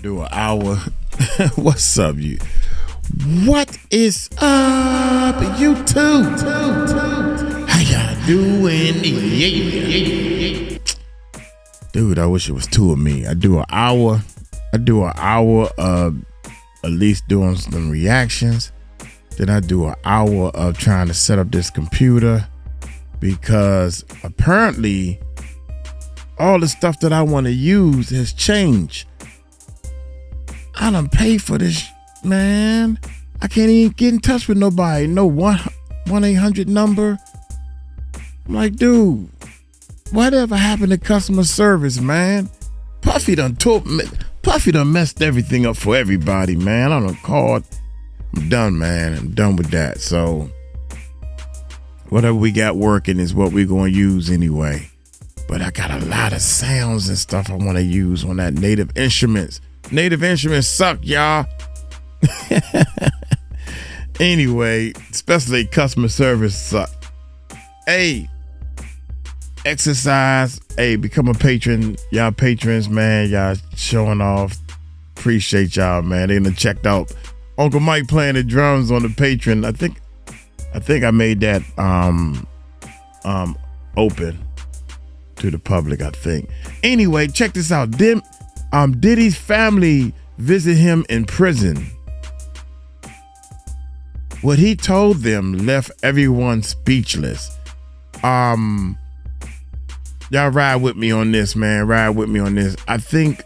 Do an hour. What's up, you? What is up, YouTube? How y'all doing? Yeah. Dude, I wish it was two of me. I do an hour of at least doing some reactions. Then I do an hour of trying to set up this computer because apparently all the stuff that I want to use has changed. I done paid for this, man. I can't even get in touch with nobody. No 1-800 number. I'm like, dude, whatever happened to customer service, man? Puffy done messed everything up for everybody, man. I done called. I'm done, man. I'm done with that. So whatever we got working is what we're going to use anyway. But I got a lot of sounds and stuff I want to use on that Native Instruments. Native Instruments suck, y'all. Anyway, especially customer service suck. Hey, exercise. Hey, become a patron. Y'all patrons, man. Y'all showing off. Appreciate y'all, man. They done checked out Uncle Mike playing the drums on the Patreon. I think I made that open to the public, I think. Anyway, check this out. Diddy's family visit him in prison. What he told them left everyone speechless. Y'all ride with me on this, man. Ride with me on this. I think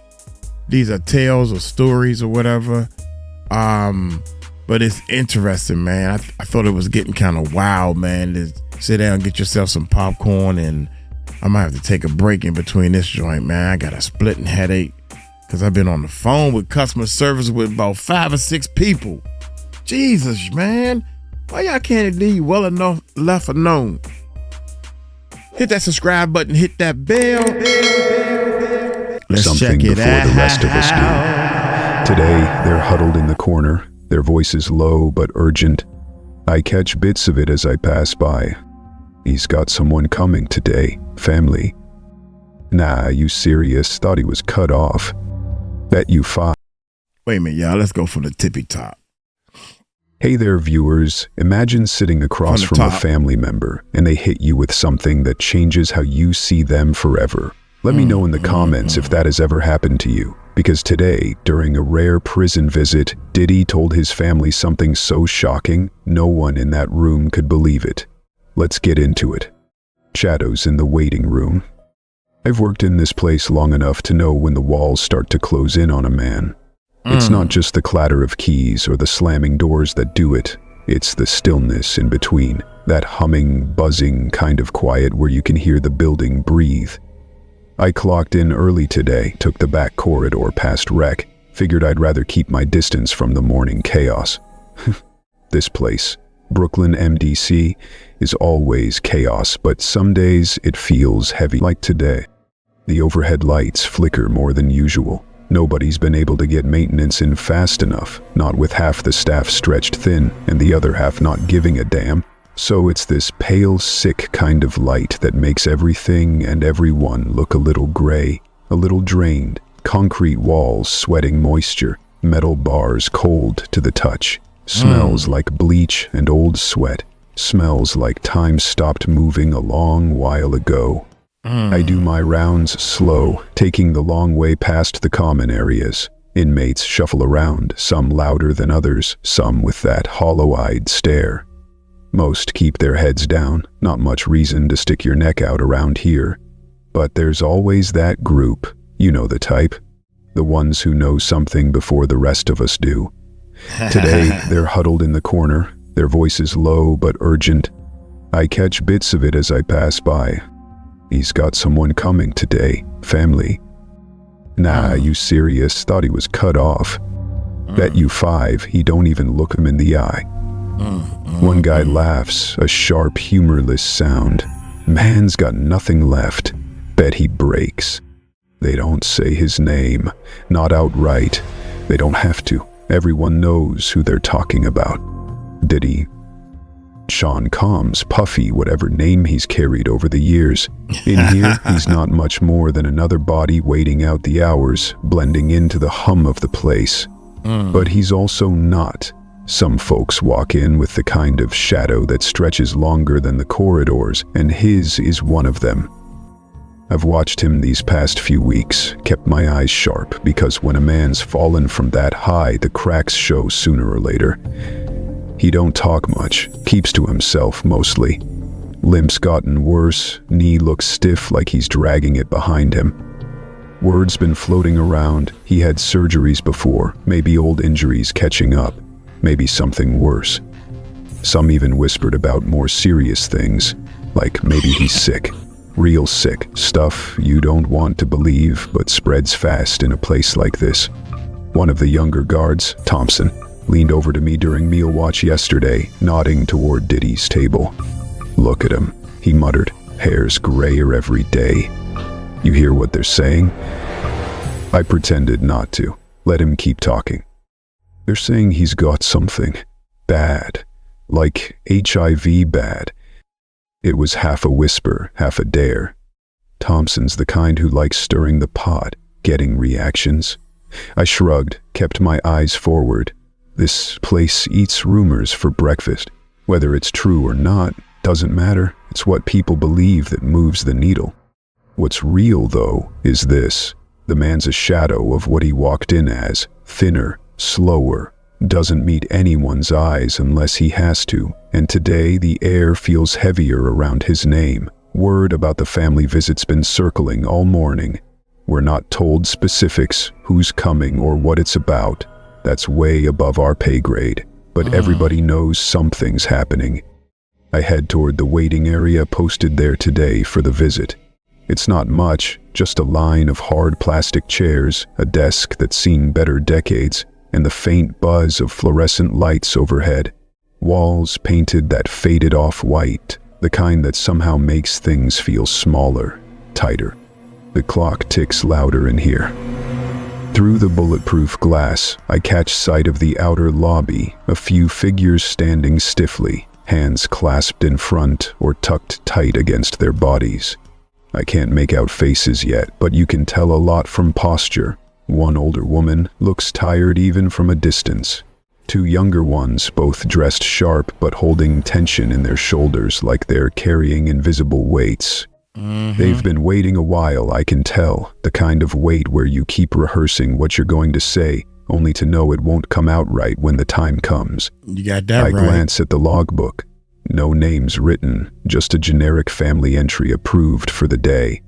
these are tales or stories or whatever. But it's interesting, man. I thought it was getting kind of wild, man. To sit down and get yourself some popcorn, and I might have to take a break in between this joint, man. I got a splitting headache because I've been on the phone with customer service with about 5 or 6 people. Jesus, man. Why y'all can't leave well enough left alone? Hit that subscribe button, hit that bell. Let's something check it before out. the rest of us do. Today, they're huddled in the corner, their voices low but urgent. I catch bits of it as I pass by. He's got someone coming today, family. Nah, you serious? Thought he was cut off. Bet you 5. Wait a minute, y'all. Let's go from the tippy top. Hey there, viewers. Imagine sitting across from a family member and they hit you with something that changes how you see them forever. Let me know in the comments if that has ever happened to you. Because today, during a rare prison visit, Diddy told his family something so shocking, no one in that room could believe it. Let's get into it. Shadows in the waiting room. I've worked in this place long enough to know when the walls start to close in on a man. It's not just the clatter of keys or the slamming doors that do it. It's the stillness in between, that humming, buzzing kind of quiet where you can hear the building breathe. I clocked in early today, took the back corridor past rec, figured I'd rather keep my distance from the morning chaos. This place, Brooklyn MDC, is always chaos, but some days it feels heavy, like today. The overhead lights flicker more than usual. Nobody's been able to get maintenance in fast enough, not with half the staff stretched thin and the other half not giving a damn. So it's this pale, sick kind of light that makes everything and everyone look a little gray, a little drained, concrete walls sweating moisture, metal bars cold to the touch. Smells like bleach and old sweat. Smells like time stopped moving a long while ago. I do my rounds slow, taking the long way past the common areas. Inmates shuffle around, some louder than others, some with that hollow-eyed stare. Most keep their heads down, not much reason to stick your neck out around here. But there's always that group, you know the type. The ones who know something before the rest of us do. Today, they're huddled in the corner, their voices low but urgent. I catch bits of it as I pass by. He's got someone coming today, family. Nah, you serious? Thought he was cut off. Bet you 5 he don't even look him in the eye. One guy laughs, a sharp, humorless sound. Man's got nothing left. Bet he breaks. They don't say his name, not outright. They don't have to. Everyone knows who they're talking about. Diddy. Sean Combs, Puffy, whatever name he's carried over the years. In here, he's not much more than another body waiting out the hours, blending into the hum of the place. But he's also not. Some folks walk in with the kind of shadow that stretches longer than the corridors, and his is one of them. I've watched him these past few weeks, kept my eyes sharp, because when a man's fallen from that high, the cracks show sooner or later. He don't talk much, keeps to himself mostly. Limp's gotten worse, knee looks stiff like he's dragging it behind him. Word's been floating around, he had surgeries before, maybe old injuries catching up, maybe something worse. Some even whispered about more serious things, like maybe he's sick. Real sick, stuff you don't want to believe but spreads fast in a place like this. One of the younger guards, Thompson, leaned over to me during meal watch yesterday, nodding toward Diddy's table. "Look at him," he muttered, "hair's grayer every day." "You hear what they're saying?" I pretended not to, let him keep talking. "They're saying he's got something bad, like HIV bad." It was half a whisper, half a dare. Thompson's the kind who likes stirring the pot, getting reactions. I shrugged, kept my eyes forward. This place eats rumors for breakfast. Whether it's true or not, doesn't matter. It's what people believe that moves the needle. What's real, though, is this. The man's a shadow of what he walked in as, thinner, slower, doesn't meet anyone's eyes unless he has to, and today the air feels heavier around his name. Word about the family visit's been circling all morning. We're not told specifics, who's coming or what it's about. That's way above our pay grade, but everybody knows something's happening. I head toward the waiting area posted there today for the visit. It's not much, just a line of hard plastic chairs, a desk that's seen better decades, and the faint buzz of fluorescent lights overhead. Walls painted that faded off-white, the kind that somehow makes things feel smaller, tighter. The clock ticks louder in here. Through the bulletproof glass, I catch sight of the outer lobby, a few figures standing stiffly, hands clasped in front or tucked tight against their bodies. I can't make out faces yet, but you can tell a lot from posture. One older woman looks tired even from a distance. Two younger ones, both dressed sharp but holding tension in their shoulders like they're carrying invisible weights. They've been waiting a while, I can tell, the kind of wait where you keep rehearsing what you're going to say, only to know it won't come out right when the time comes. You got that right. I glance at the logbook. No names written, just a generic family entry approved for the day.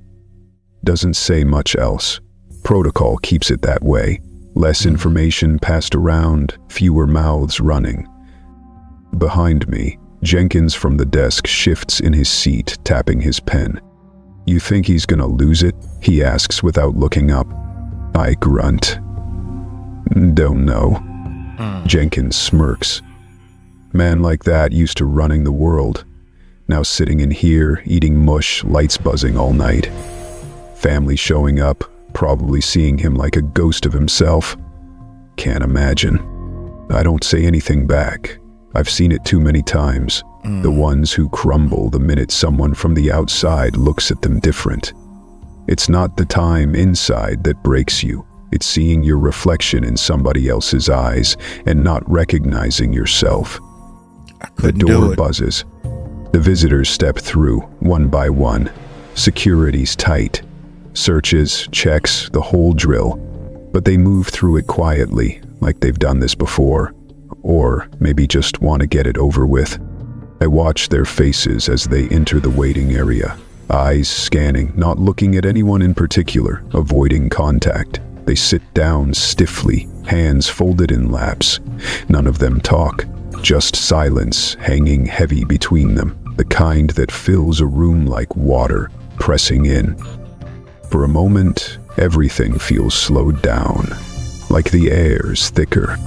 Doesn't say much else. Protocol keeps it that way. Less information passed around, fewer mouths running. Behind me, Jenkins from the desk shifts in his seat, tapping his pen. "You think he's gonna lose it?" he asks without looking up. I grunt. "Don't know." Jenkins smirks. Man like that used to running the world. Now sitting in here, eating mush, lights buzzing all night. Family showing up, probably seeing him like a ghost of himself. Can't imagine. I don't say anything back. I've seen it too many times. The ones who crumble the minute someone from the outside looks at them different. It's not the time inside that breaks you. It's seeing your reflection in somebody else's eyes and not recognizing yourself. The door buzzes. The visitors step through, one by one. Security's tight. Searches, checks, the whole drill. But they move through it quietly, like they've done this before. Or maybe just want to get it over with. I watch their faces as they enter the waiting area. Eyes scanning, not looking at anyone in particular, avoiding contact. They sit down stiffly, hands folded in laps. None of them talk, just silence hanging heavy between them, the kind that fills a room like water, pressing in. For a moment, everything feels slowed down, like the air's thicker.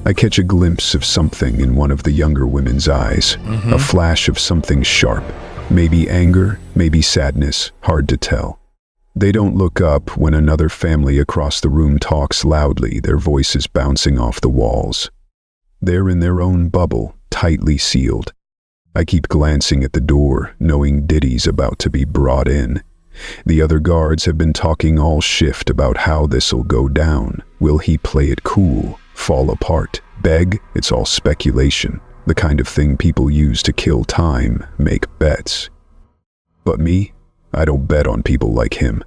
I catch a glimpse of something in one of the younger women's eyes, a flash of something sharp, maybe anger, maybe sadness, hard to tell. They don't look up when another family across the room talks loudly, their voices bouncing off the walls. They're in their own bubble, tightly sealed. I keep glancing at the door, knowing Diddy's about to be brought in. The other guards have been talking all shift about how this'll go down. Will he play it cool, fall apart, beg? It's all speculation, the kind of thing people use to kill time, make bets. But me, I don't bet on people like him.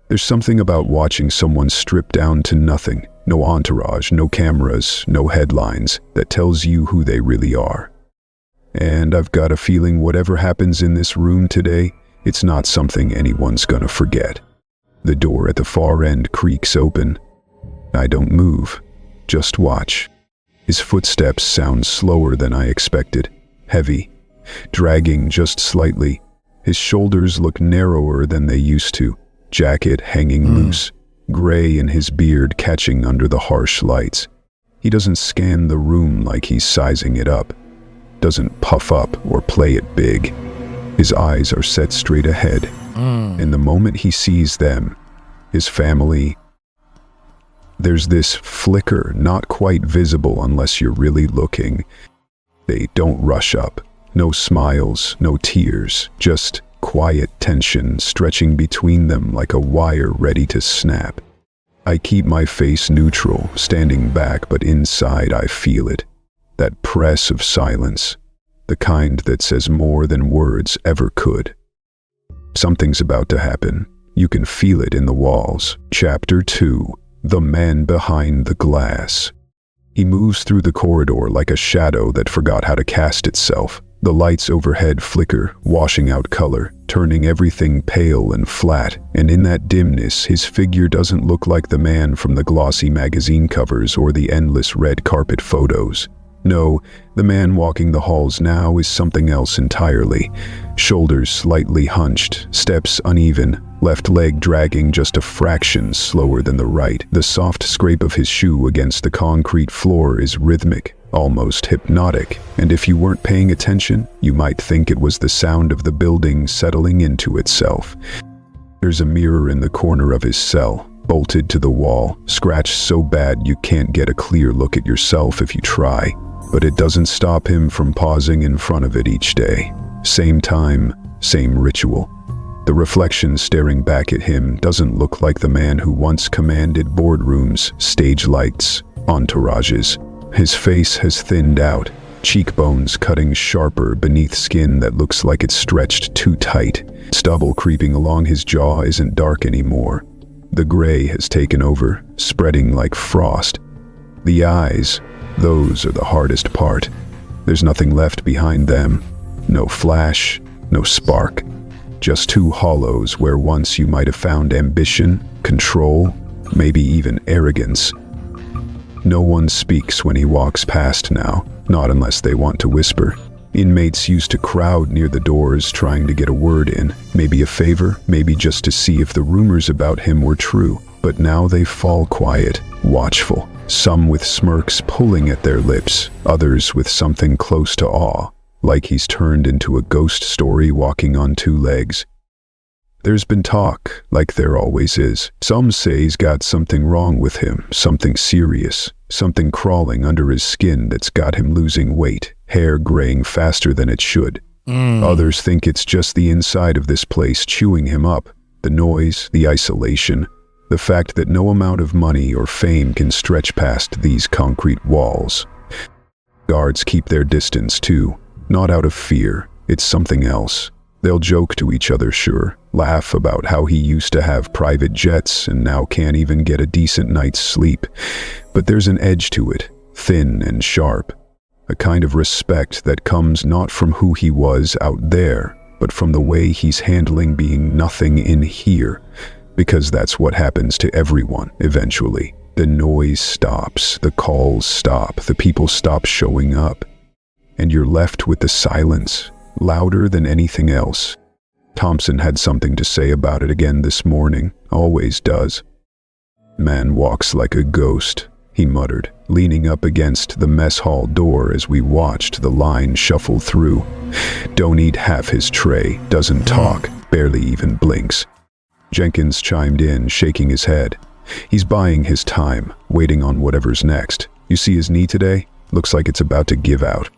There's something about watching someone strip down to nothing, no entourage, no cameras, no headlines, that tells you who they really are. And I've got a feeling whatever happens in this room today, it's not something anyone's gonna forget. The door at the far end creaks open. I don't move, just watch. His footsteps sound slower than I expected, heavy, dragging just slightly. His shoulders look narrower than they used to, jacket hanging loose, gray in his beard catching under the harsh lights. He doesn't scan the room like he's sizing it up, doesn't puff up or play it big. His eyes are set straight ahead, and the moment he sees them, his family, there's this flicker not quite visible unless you're really looking. They don't rush up. No smiles, no tears, just quiet tension stretching between them like a wire ready to snap. I keep my face neutral, standing back, but inside I feel it. That press of silence, the kind that says more than words ever could. Something's about to happen. You can feel it in the walls. Chapter 2. The Man Behind the Glass. He moves through the corridor like a shadow that forgot how to cast itself. The lights overhead flicker, washing out color, turning everything pale and flat, and in that dimness, his figure doesn't look like the man from the glossy magazine covers or the endless red carpet photos. No, the man walking the halls now is something else entirely. Shoulders slightly hunched, steps uneven, left leg dragging just a fraction slower than the right. The soft scrape of his shoe against the concrete floor is rhythmic, almost hypnotic, and if you weren't paying attention, you might think it was the sound of the building settling into itself. There's a mirror in the corner of his cell, bolted to the wall, scratched so bad you can't get a clear look at yourself if you try. But it doesn't stop him from pausing in front of it each day. Same time, same ritual. The reflection staring back at him doesn't look like the man who once commanded boardrooms, stage lights, entourages. His face has thinned out, cheekbones cutting sharper beneath skin that looks like it's stretched too tight. Stubble creeping along his jaw isn't dark anymore. The gray has taken over, spreading like frost. The eyes, those are the hardest part. There's nothing left behind them. No flash, no spark. Just two hollows where once you might have found ambition, control, maybe even arrogance. No one speaks when he walks past now, not unless they want to whisper. Inmates used to crowd near the doors trying to get a word in, maybe a favor, maybe just to see if the rumors about him were true. But now they fall quiet, watchful, some with smirks pulling at their lips, others with something close to awe, like he's turned into a ghost story walking on two legs. There's been talk, like there always is. Some say he's got something wrong with him, something serious, something crawling under his skin that's got him losing weight, hair graying faster than it should. Others think it's just the inside of this place chewing him up, the noise, the isolation, the fact that no amount of money or fame can stretch past these concrete walls. Guards keep their distance too, not out of fear, it's something else. They'll joke to each other, sure, laugh about how he used to have private jets and now can't even get a decent night's sleep. But there's an edge to it, thin and sharp, a kind of respect that comes not from who he was out there, but from the way he's handling being nothing in here. Because that's what happens to everyone, eventually. The noise stops, the calls stop, the people stop showing up. And you're left with the silence, louder than anything else. Thompson had something to say about it again this morning, always does. "Man walks like a ghost," he muttered, leaning up against the mess hall door as we watched the line shuffle through. Don't eat half his tray, doesn't talk, barely even blinks. Jenkins chimed in, shaking his head. He's buying his time, waiting on whatever's next. You see his knee today? Looks like it's about to give out.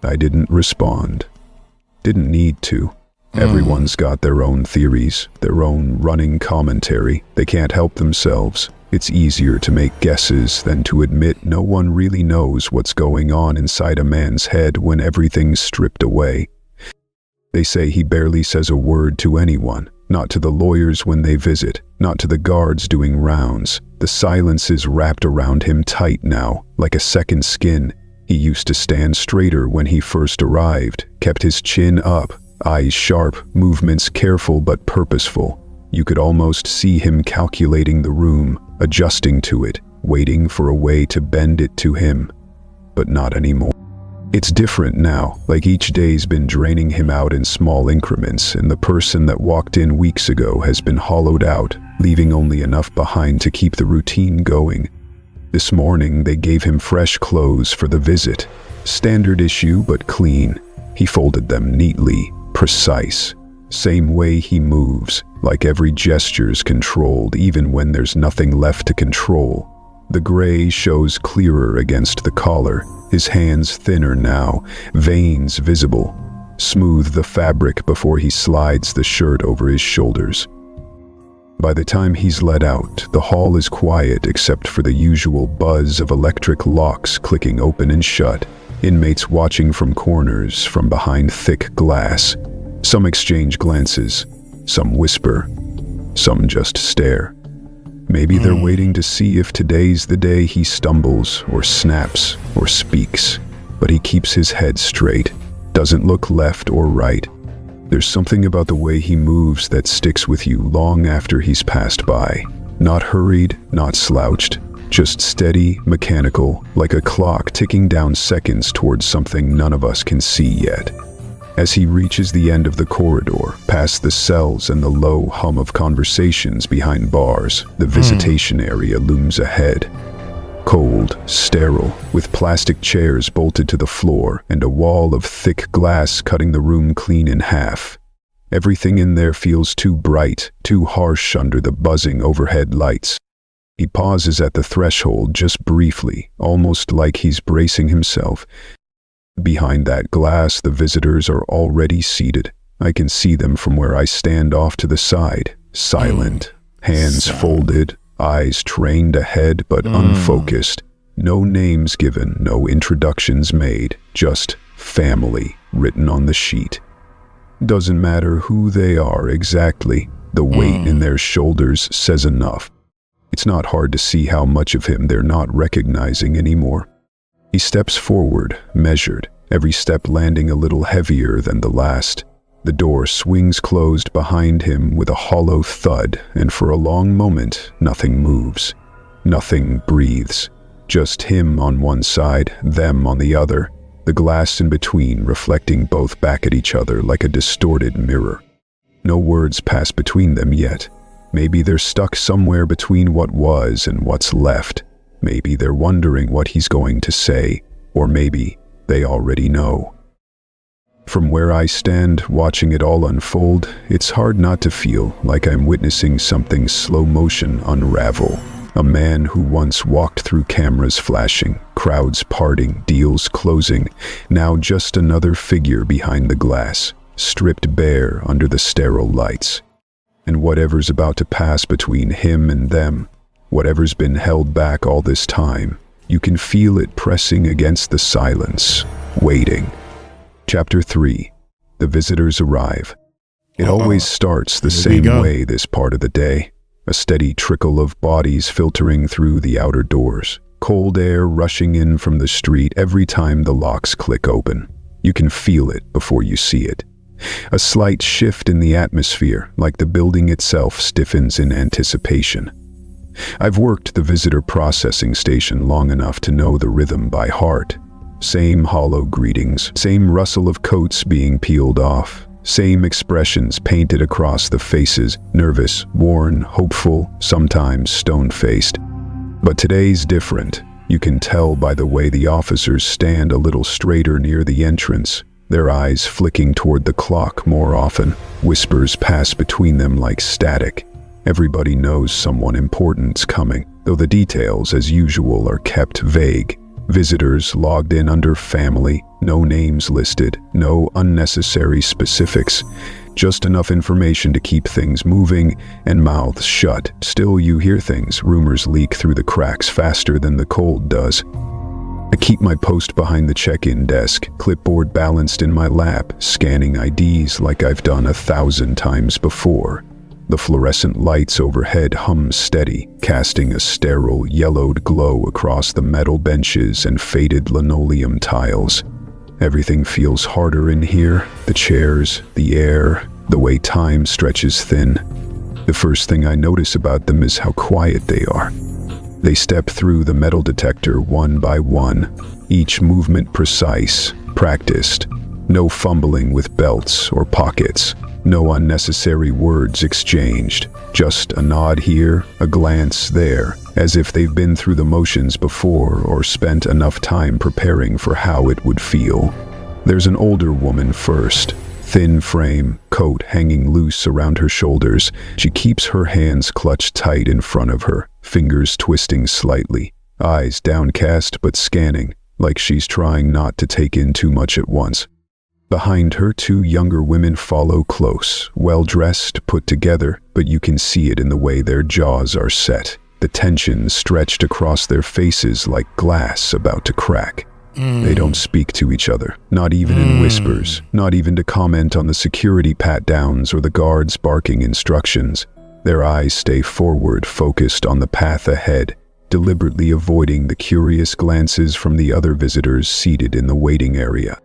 I didn't respond. Didn't need to. Everyone's got their own theories, their own running commentary. They can't help themselves. It's easier to make guesses than to admit no one really knows what's going on inside a man's head when everything's stripped away. They say he barely says a word to anyone, not to the lawyers when they visit, not to the guards doing rounds. The silence is wrapped around him tight now, like a second skin. He used to stand straighter when he first arrived, kept his chin up, eyes sharp, movements careful but purposeful. You could almost see him calculating the room, adjusting to it, waiting for a way to bend it to him. But not anymore. It's different now, like each day's been draining him out in small increments, and the person that walked in weeks ago has been hollowed out, leaving only enough behind to keep the routine going. This morning, they gave him fresh clothes for the visit. Standard issue, but clean. He folded them neatly, precise. Same way he moves, like every gesture's controlled, even when there's nothing left to control. The gray shows clearer against the collar, his hands thinner now, veins visible. Smooth the fabric before he slides the shirt over his shoulders. By the time he's let out, the hall is quiet except for the usual buzz of electric locks clicking open and shut, inmates watching from corners, from behind thick glass. Some exchange glances, some whisper, some just stare. Maybe they're waiting to see if today's the day he stumbles, or snaps, or speaks. But he keeps his head straight, doesn't look left or right. There's something about the way he moves that sticks with you long after he's passed by. Not hurried, not slouched, just steady, mechanical, like a clock ticking down seconds towards something none of us can see yet. As he reaches the end of the corridor, past the cells and the low hum of conversations behind bars, the visitation area looms ahead. Cold, sterile, with plastic chairs bolted to the floor and a wall of thick glass cutting the room clean in half. Everything in there feels too bright, too harsh under the buzzing overhead lights. He pauses at the threshold just briefly, almost like he's bracing himself. Behind that glass, the visitors are already seated. I can see them from where I stand off to the side, silent, hands folded, eyes trained ahead but unfocused. No names given, no introductions made, just family written on the sheet. Doesn't matter who they are exactly, the weight in their shoulders says enough. It's not hard to see how much of him they're not recognizing anymore. He steps forward, measured, every step landing a little heavier than the last. The door swings closed behind him with a hollow thud, and for a long moment, nothing moves. Nothing breathes. Just him on one side, them on the other, the glass in between reflecting both back at each other like a distorted mirror. No words pass between them yet. Maybe they're stuck somewhere between what was and what's left. Maybe they're wondering what he's going to say, or maybe they already know. From where I stand, watching it all unfold, it's hard not to feel like I'm witnessing something slow motion unravel. A man who once walked through cameras flashing, crowds parting, deals closing, now just another figure behind the glass, stripped bare under the sterile lights. And whatever's about to pass between him and them, whatever's been held back all this time, you can feel it pressing against the silence, waiting. Chapter 3. The visitors arrive. It always starts the same way this part of the day. A steady trickle of bodies filtering through the outer doors. Cold air rushing in from the street every time the locks click open. You can feel it before you see it. A slight shift in the atmosphere, like the building itself stiffens in anticipation. I've worked the visitor processing station long enough to know the rhythm by heart. Same hollow greetings, same rustle of coats being peeled off, same expressions painted across the faces, nervous, worn, hopeful, sometimes stone-faced. But today's different. You can tell by the way the officers stand a little straighter near the entrance, their eyes flicking toward the clock more often. Whispers pass between them like static. Everybody knows someone important's coming, though the details, as usual, are kept vague. Visitors logged in under family, no names listed, no unnecessary specifics, just enough information to keep things moving and mouths shut. Still, you hear things. Rumors leak through the cracks faster than the cold does. I keep my post behind the check-in desk, clipboard balanced in my lap, scanning IDs like I've done 1,000 times before. The fluorescent lights overhead hum steady, casting a sterile, yellowed glow across the metal benches and faded linoleum tiles. Everything feels harder in here, the chairs, the air, the way time stretches thin. The first thing I notice about them is how quiet they are. They step through the metal detector one by one, each movement precise, practiced. No fumbling with belts or pockets. No unnecessary words exchanged, just a nod here, a glance there, as if they've been through the motions before or spent enough time preparing for how it would feel. There's an older woman first, thin frame, coat hanging loose around her shoulders. She keeps her hands clutched tight in front of her, fingers twisting slightly, eyes downcast but scanning, like she's trying not to take in too much at once. Behind her, 2 younger women follow close, well-dressed, put together, but you can see it in the way their jaws are set, the tension stretched across their faces like glass about to crack. They don't speak to each other, not even in whispers, not even to comment on the security pat-downs or the guards barking instructions. Their eyes stay forward, focused on the path ahead, deliberately avoiding the curious glances from the other visitors seated in the waiting area.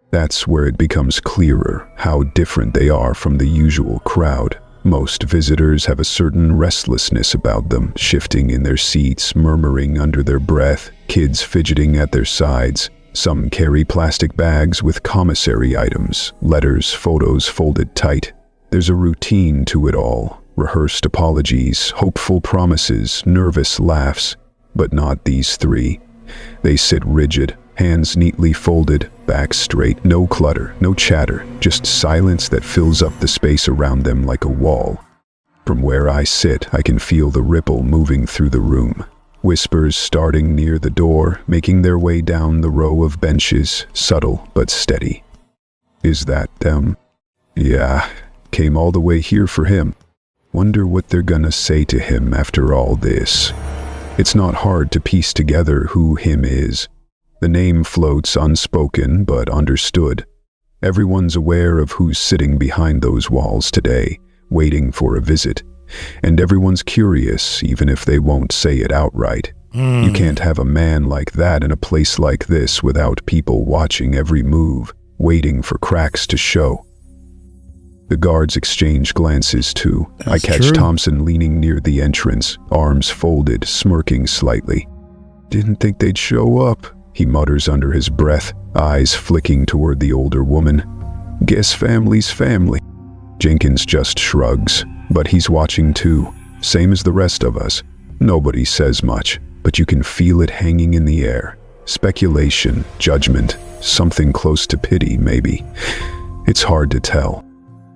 That's where it becomes clearer how different they are from the usual crowd. Most visitors have a certain restlessness about them, shifting in their seats, murmuring under their breath, kids fidgeting at their sides. Some carry plastic bags with commissary items, letters, photos folded tight. There's a routine to it all, rehearsed apologies, hopeful promises, nervous laughs. But not these 3. They sit rigid, hands neatly folded, backs straight, no clutter, no chatter, just silence that fills up the space around them like a wall. From where I sit, I can feel the ripple moving through the room. Whispers starting near the door, making their way down the row of benches, subtle but steady. Is that them? Yeah, came all the way here for him. Wonder what they're gonna say to him after all this. It's not hard to piece together who him is. The name floats unspoken but understood. Everyone's aware of who's sitting behind those walls today, waiting for a visit. And everyone's curious, even if they won't say it outright. You can't have a man like that in a place like this without people watching every move, waiting for cracks to show. The guards exchange glances too. I catch Thompson leaning near the entrance, arms folded, smirking slightly. Didn't think they'd show up, he mutters under his breath, eyes flicking toward the older woman. Guess family's family. Jenkins just shrugs, but he's watching too, same as the rest of us. Nobody says much, but you can feel it hanging in the air. Speculation, judgment, something close to pity, maybe. It's hard to tell.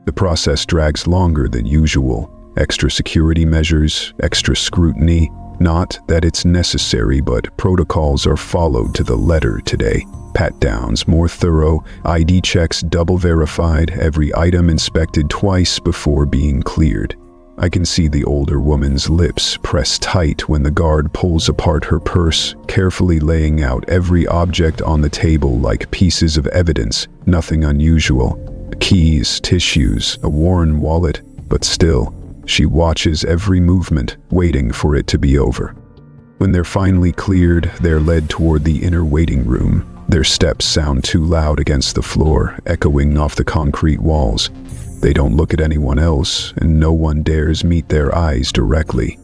The process drags longer than usual. Extra security measures, extra scrutiny. Not that it's necessary, but protocols are followed to the letter today. Pat-downs more thorough, ID checks double verified, every item inspected twice before being cleared. I can see the older woman's lips press tight when the guard pulls apart her purse, carefully laying out every object on the table like pieces of evidence, nothing unusual. Keys, tissues, a worn wallet, but still, she watches every movement, waiting for it to be over. When they're finally cleared, they're led toward the inner waiting room. Their steps sound too loud against the floor, echoing off the concrete walls. They don't look at anyone else, and no one dares meet their eyes directly.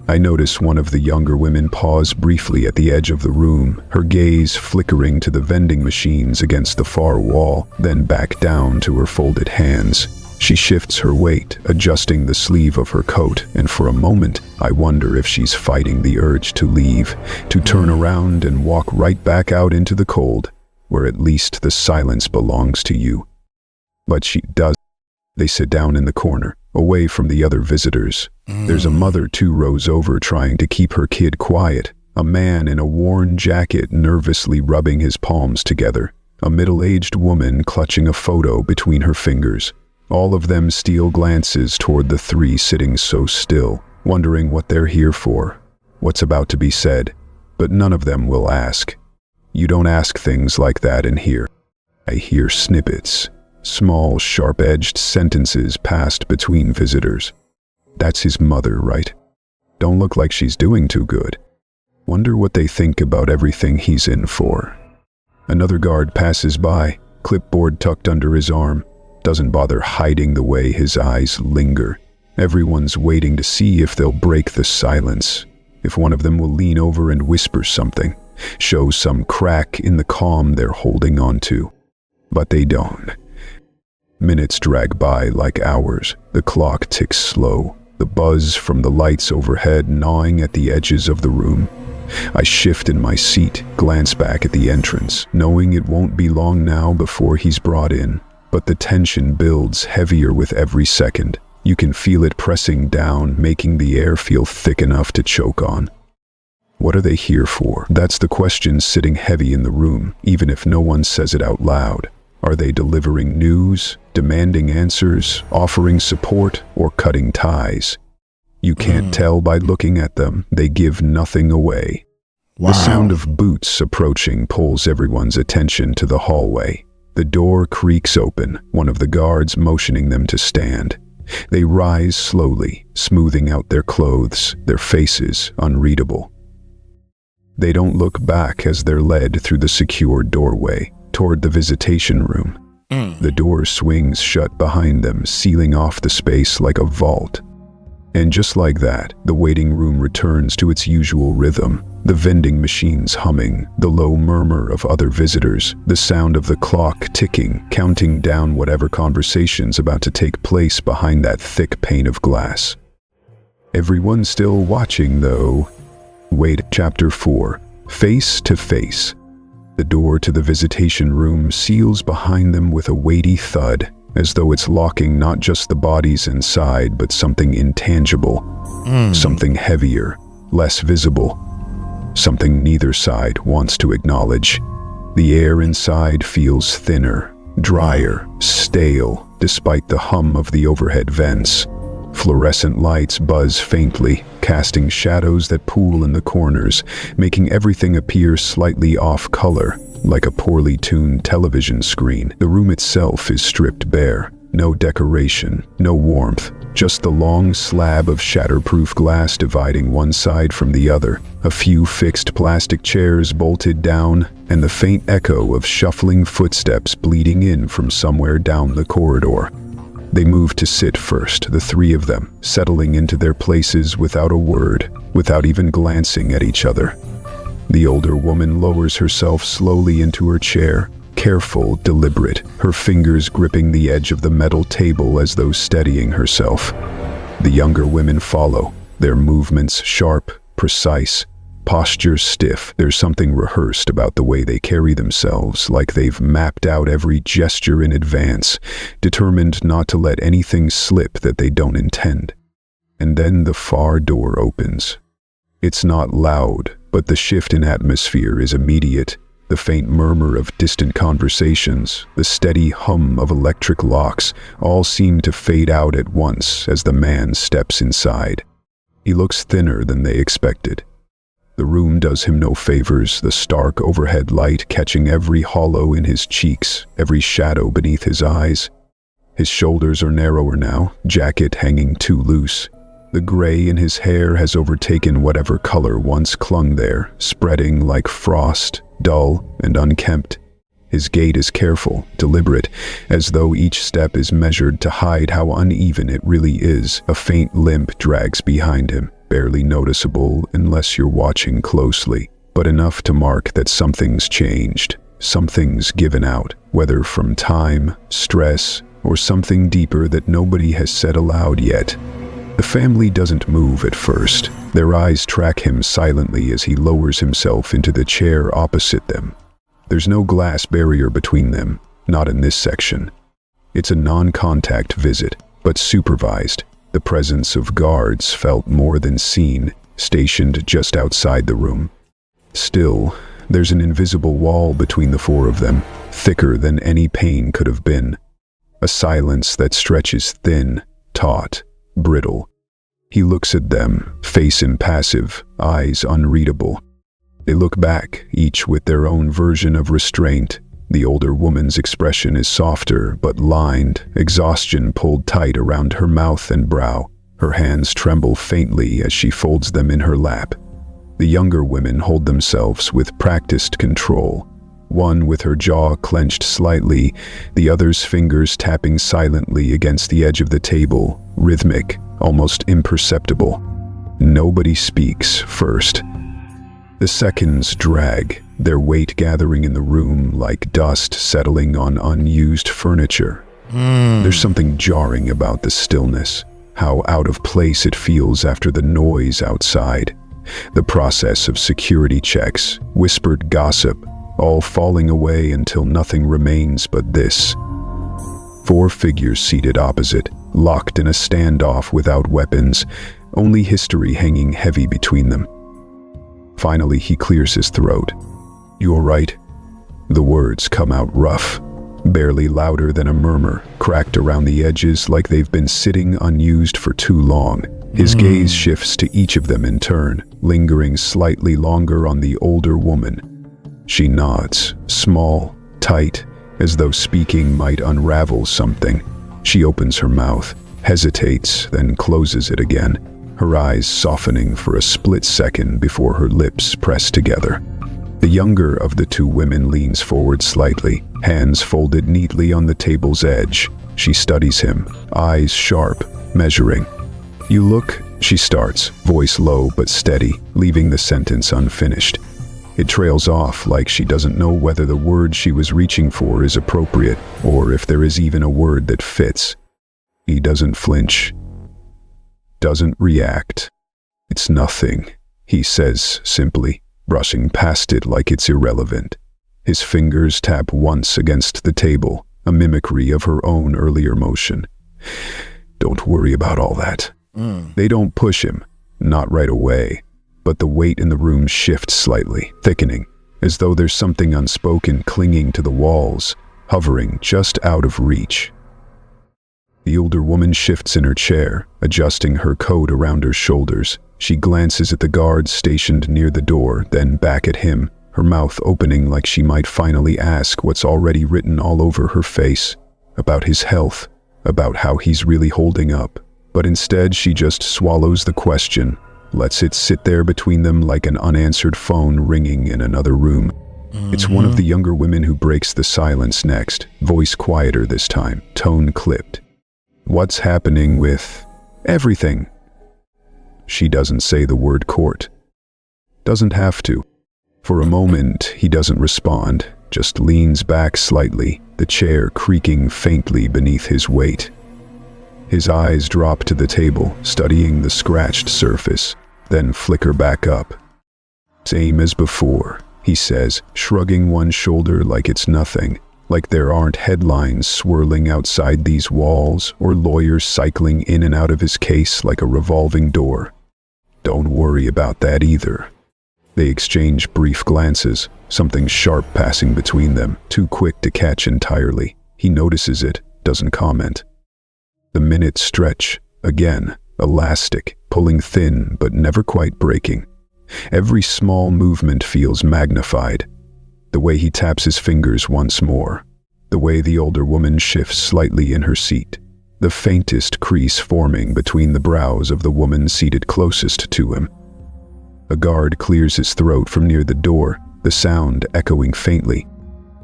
I notice one of the younger women pause briefly at the edge of the room, her gaze flickering to the vending machines against the far wall, then back down to her folded hands. She shifts her weight, adjusting the sleeve of her coat, and for a moment, I wonder if she's fighting the urge to leave, to turn around and walk right back out into the cold, where at least the silence belongs to you. But she does. They sit down in the corner, away from the other visitors. There's a mother 2 rows over trying to keep her kid quiet, A man in a worn jacket nervously rubbing his palms together. A middle-aged woman clutching a photo between her fingers. All of them steal glances toward the three sitting so still, wondering what they're here for, what's about to be said, but none of them will ask. You don't ask things like that in here. I hear snippets, small, sharp-edged sentences passed between visitors. That's his mother, right? Don't look like she's doing too good. Wonder what they think about everything he's in for. Another guard passes by, clipboard tucked under his arm. Doesn't bother hiding the way his eyes linger. Everyone's waiting to see if they'll break the silence, if one of them will lean over and whisper something, show some crack in the calm they're holding on to. But they don't. Minutes drag by like hours. The clock ticks slow, the buzz from the lights overhead gnawing at the edges of the room. I shift in my seat, glance back at the entrance, knowing it won't be long now before he's brought in. But the tension builds heavier with every second. You can feel it pressing down, making the air feel thick enough to choke on. What are they here for? That's the question sitting heavy in the room, even if no one says it out loud. Are they delivering news, demanding answers, offering support, or cutting ties? You can't tell by looking at them. They give nothing away. Wow. The sound of boots approaching pulls everyone's attention to the hallway. The door creaks open, one of the guards motioning them to stand. They rise slowly, smoothing out their clothes, their faces unreadable. They don't look back as they're led through the secure doorway, toward the visitation room. The door swings shut behind them, sealing off the space like a vault. And just like that, the waiting room returns to its usual rhythm. The vending machines humming, the low murmur of other visitors, the sound of the clock ticking, counting down whatever conversation's about to take place behind that thick pane of glass. Everyone's still watching, though. Wait, Chapter 4. Face to Face. The door to the visitation room seals behind them with a weighty thud, as though it's locking not just the bodies inside, but something intangible, something heavier, less visible, something neither side wants to acknowledge. The air inside feels thinner, drier, stale, despite the hum of the overhead vents. Fluorescent lights buzz faintly, casting shadows that pool in the corners, making everything appear slightly off color, like a poorly tuned television screen. The room itself is stripped bare. No decoration, no warmth, just the long slab of shatterproof glass dividing one side from the other, a few fixed plastic chairs bolted down, and the faint echo of shuffling footsteps bleeding in from somewhere down the corridor. They move to sit first, the three of them, settling into their places without a word, without even glancing at each other. The older woman lowers herself slowly into her chair, careful, deliberate, her fingers gripping the edge of the metal table as though steadying herself. The younger women follow, their movements sharp, precise, posture stiff. There's something rehearsed about the way they carry themselves, like they've mapped out every gesture in advance, determined not to let anything slip that they don't intend. And then the far door opens. It's not loud, but the shift in atmosphere is immediate. The faint murmur of distant conversations, the steady hum of electric locks, all seem to fade out at once as the man steps inside. He looks thinner than they expected. The room does him no favors, the stark overhead light catching every hollow in his cheeks, every shadow beneath his eyes. His shoulders are narrower now, jacket hanging too loose. The gray in his hair has overtaken whatever color once clung there, spreading like frost, dull and unkempt. His gait is careful, deliberate, as though each step is measured to hide how uneven it really is. A faint limp drags behind him, barely noticeable unless you're watching closely, but enough to mark that something's changed, something's given out, whether from time, stress, or something deeper that nobody has said aloud yet. The family doesn't move at first. Their eyes track him silently as he lowers himself into the chair opposite them. There's no glass barrier between them, not in this section. It's a non-contact visit, but supervised. The presence of guards felt more than seen, stationed just outside the room, Still, there's an invisible wall between the four of them, thicker than any pain could have been. A silence that stretches thin, taut, brittle. He looks at them, face impassive, eyes unreadable. They look back, each with their own version of restraint. The older woman's expression is softer, but lined, exhaustion pulled tight around her mouth and brow. Her hands tremble faintly as she folds them in her lap. The younger women hold themselves with practiced control, one with her jaw clenched slightly, the other's fingers tapping silently against the edge of the table, rhythmic, almost imperceptible. Nobody speaks first. The seconds drag, their weight gathering in the room like dust settling on unused furniture. There's something jarring about the stillness, how out of place it feels after the noise outside. The process of security checks, whispered gossip, all falling away until nothing remains but this. 4 figures seated opposite, locked in a standoff without weapons, only history hanging heavy between them. Finally, he clears his throat. "You all right?" The words come out rough, barely louder than a murmur, cracked around the edges like they've been sitting unused for too long. His gaze shifts to each of them in turn, lingering slightly longer on the older woman. She nods, small, tight, as though speaking might unravel something. She opens her mouth, hesitates, then closes it again, her eyes softening for a split second before her lips press together. The younger of the 2 women leans forward slightly, hands folded neatly on the table's edge. She studies him, eyes sharp, measuring. "You look," she starts, voice low but steady, leaving the sentence unfinished. It trails off like she doesn't know whether the word she was reaching for is appropriate, or if there is even a word that fits. He doesn't flinch, doesn't react. "It's nothing," he says simply, brushing past it like it's irrelevant. His fingers tap once against the table, a mimicry of her own earlier motion. "Don't worry about all that." They don't push him, not right away, but the weight in the room shifts slightly, thickening, as though there's something unspoken clinging to the walls, hovering just out of reach. The older woman shifts in her chair, adjusting her coat around her shoulders. She glances at the guards stationed near the door, then back at him, her mouth opening like she might finally ask what's already written all over her face, about his health, about how he's really holding up. But instead she just swallows the question, lets it sit there between them like an unanswered phone ringing in another room. It's one of the younger women who breaks the silence next, voice quieter this time, tone clipped. "What's happening with everything?" She doesn't say the word court. Doesn't have to. For a moment, he doesn't respond, just leans back slightly, the chair creaking faintly beneath his weight. His eyes drop to the table, studying the scratched surface, then flicker back up. "Same as before," he says, shrugging one shoulder like it's nothing, like there aren't headlines swirling outside these walls or lawyers cycling in and out of his case like a revolving door. "Don't worry about that either." They exchange brief glances, something sharp passing between them, too quick to catch entirely. He notices it, doesn't comment. The minutes stretch, again, elastic, pulling thin but never quite breaking. Every small movement feels magnified. The way he taps his fingers once more, the way the older woman shifts slightly in her seat, the faintest crease forming between the brows of the woman seated closest to him. A guard clears his throat from near the door, the sound echoing faintly.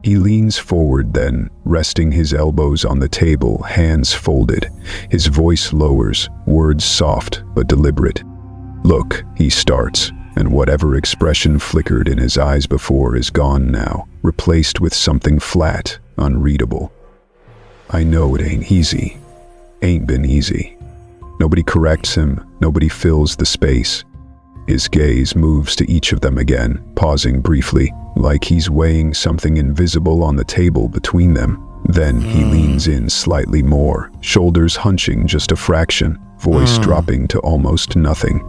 He leans forward then, resting his elbows on the table, hands folded. His voice lowers, words soft but deliberate. "Look," he starts, and whatever expression flickered in his eyes before is gone now, replaced with something flat, unreadable. "I know it ain't easy. Ain't been easy." Nobody corrects him, nobody fills the space. His gaze moves to each of them again, pausing briefly, like he's weighing something invisible on the table between them. Then he leans in slightly more, shoulders hunching just a fraction, voice dropping to almost nothing.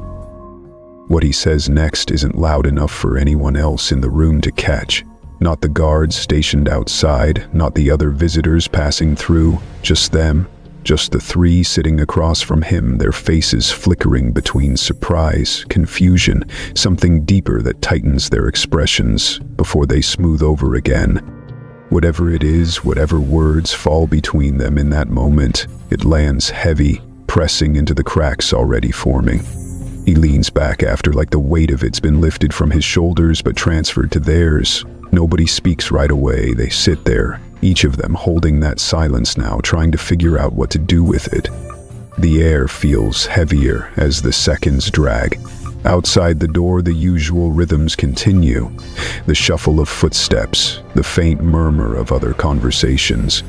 What he says next isn't loud enough for anyone else in the room to catch. Not the guards stationed outside, not the other visitors passing through, just them. Just the three sitting across from him, their faces flickering between surprise, confusion, something deeper that tightens their expressions before they smooth over again. Whatever it is, whatever words fall between them in that moment, it lands heavy, pressing into the cracks already forming. He leans back after like the weight of it's been lifted from his shoulders but transferred to theirs. Nobody speaks right away. They sit there, each of them holding that silence now, trying to figure out what to do with it. The air feels heavier as the seconds drag. Outside the door, the usual rhythms continue. The shuffle of footsteps, the faint murmur of other conversations.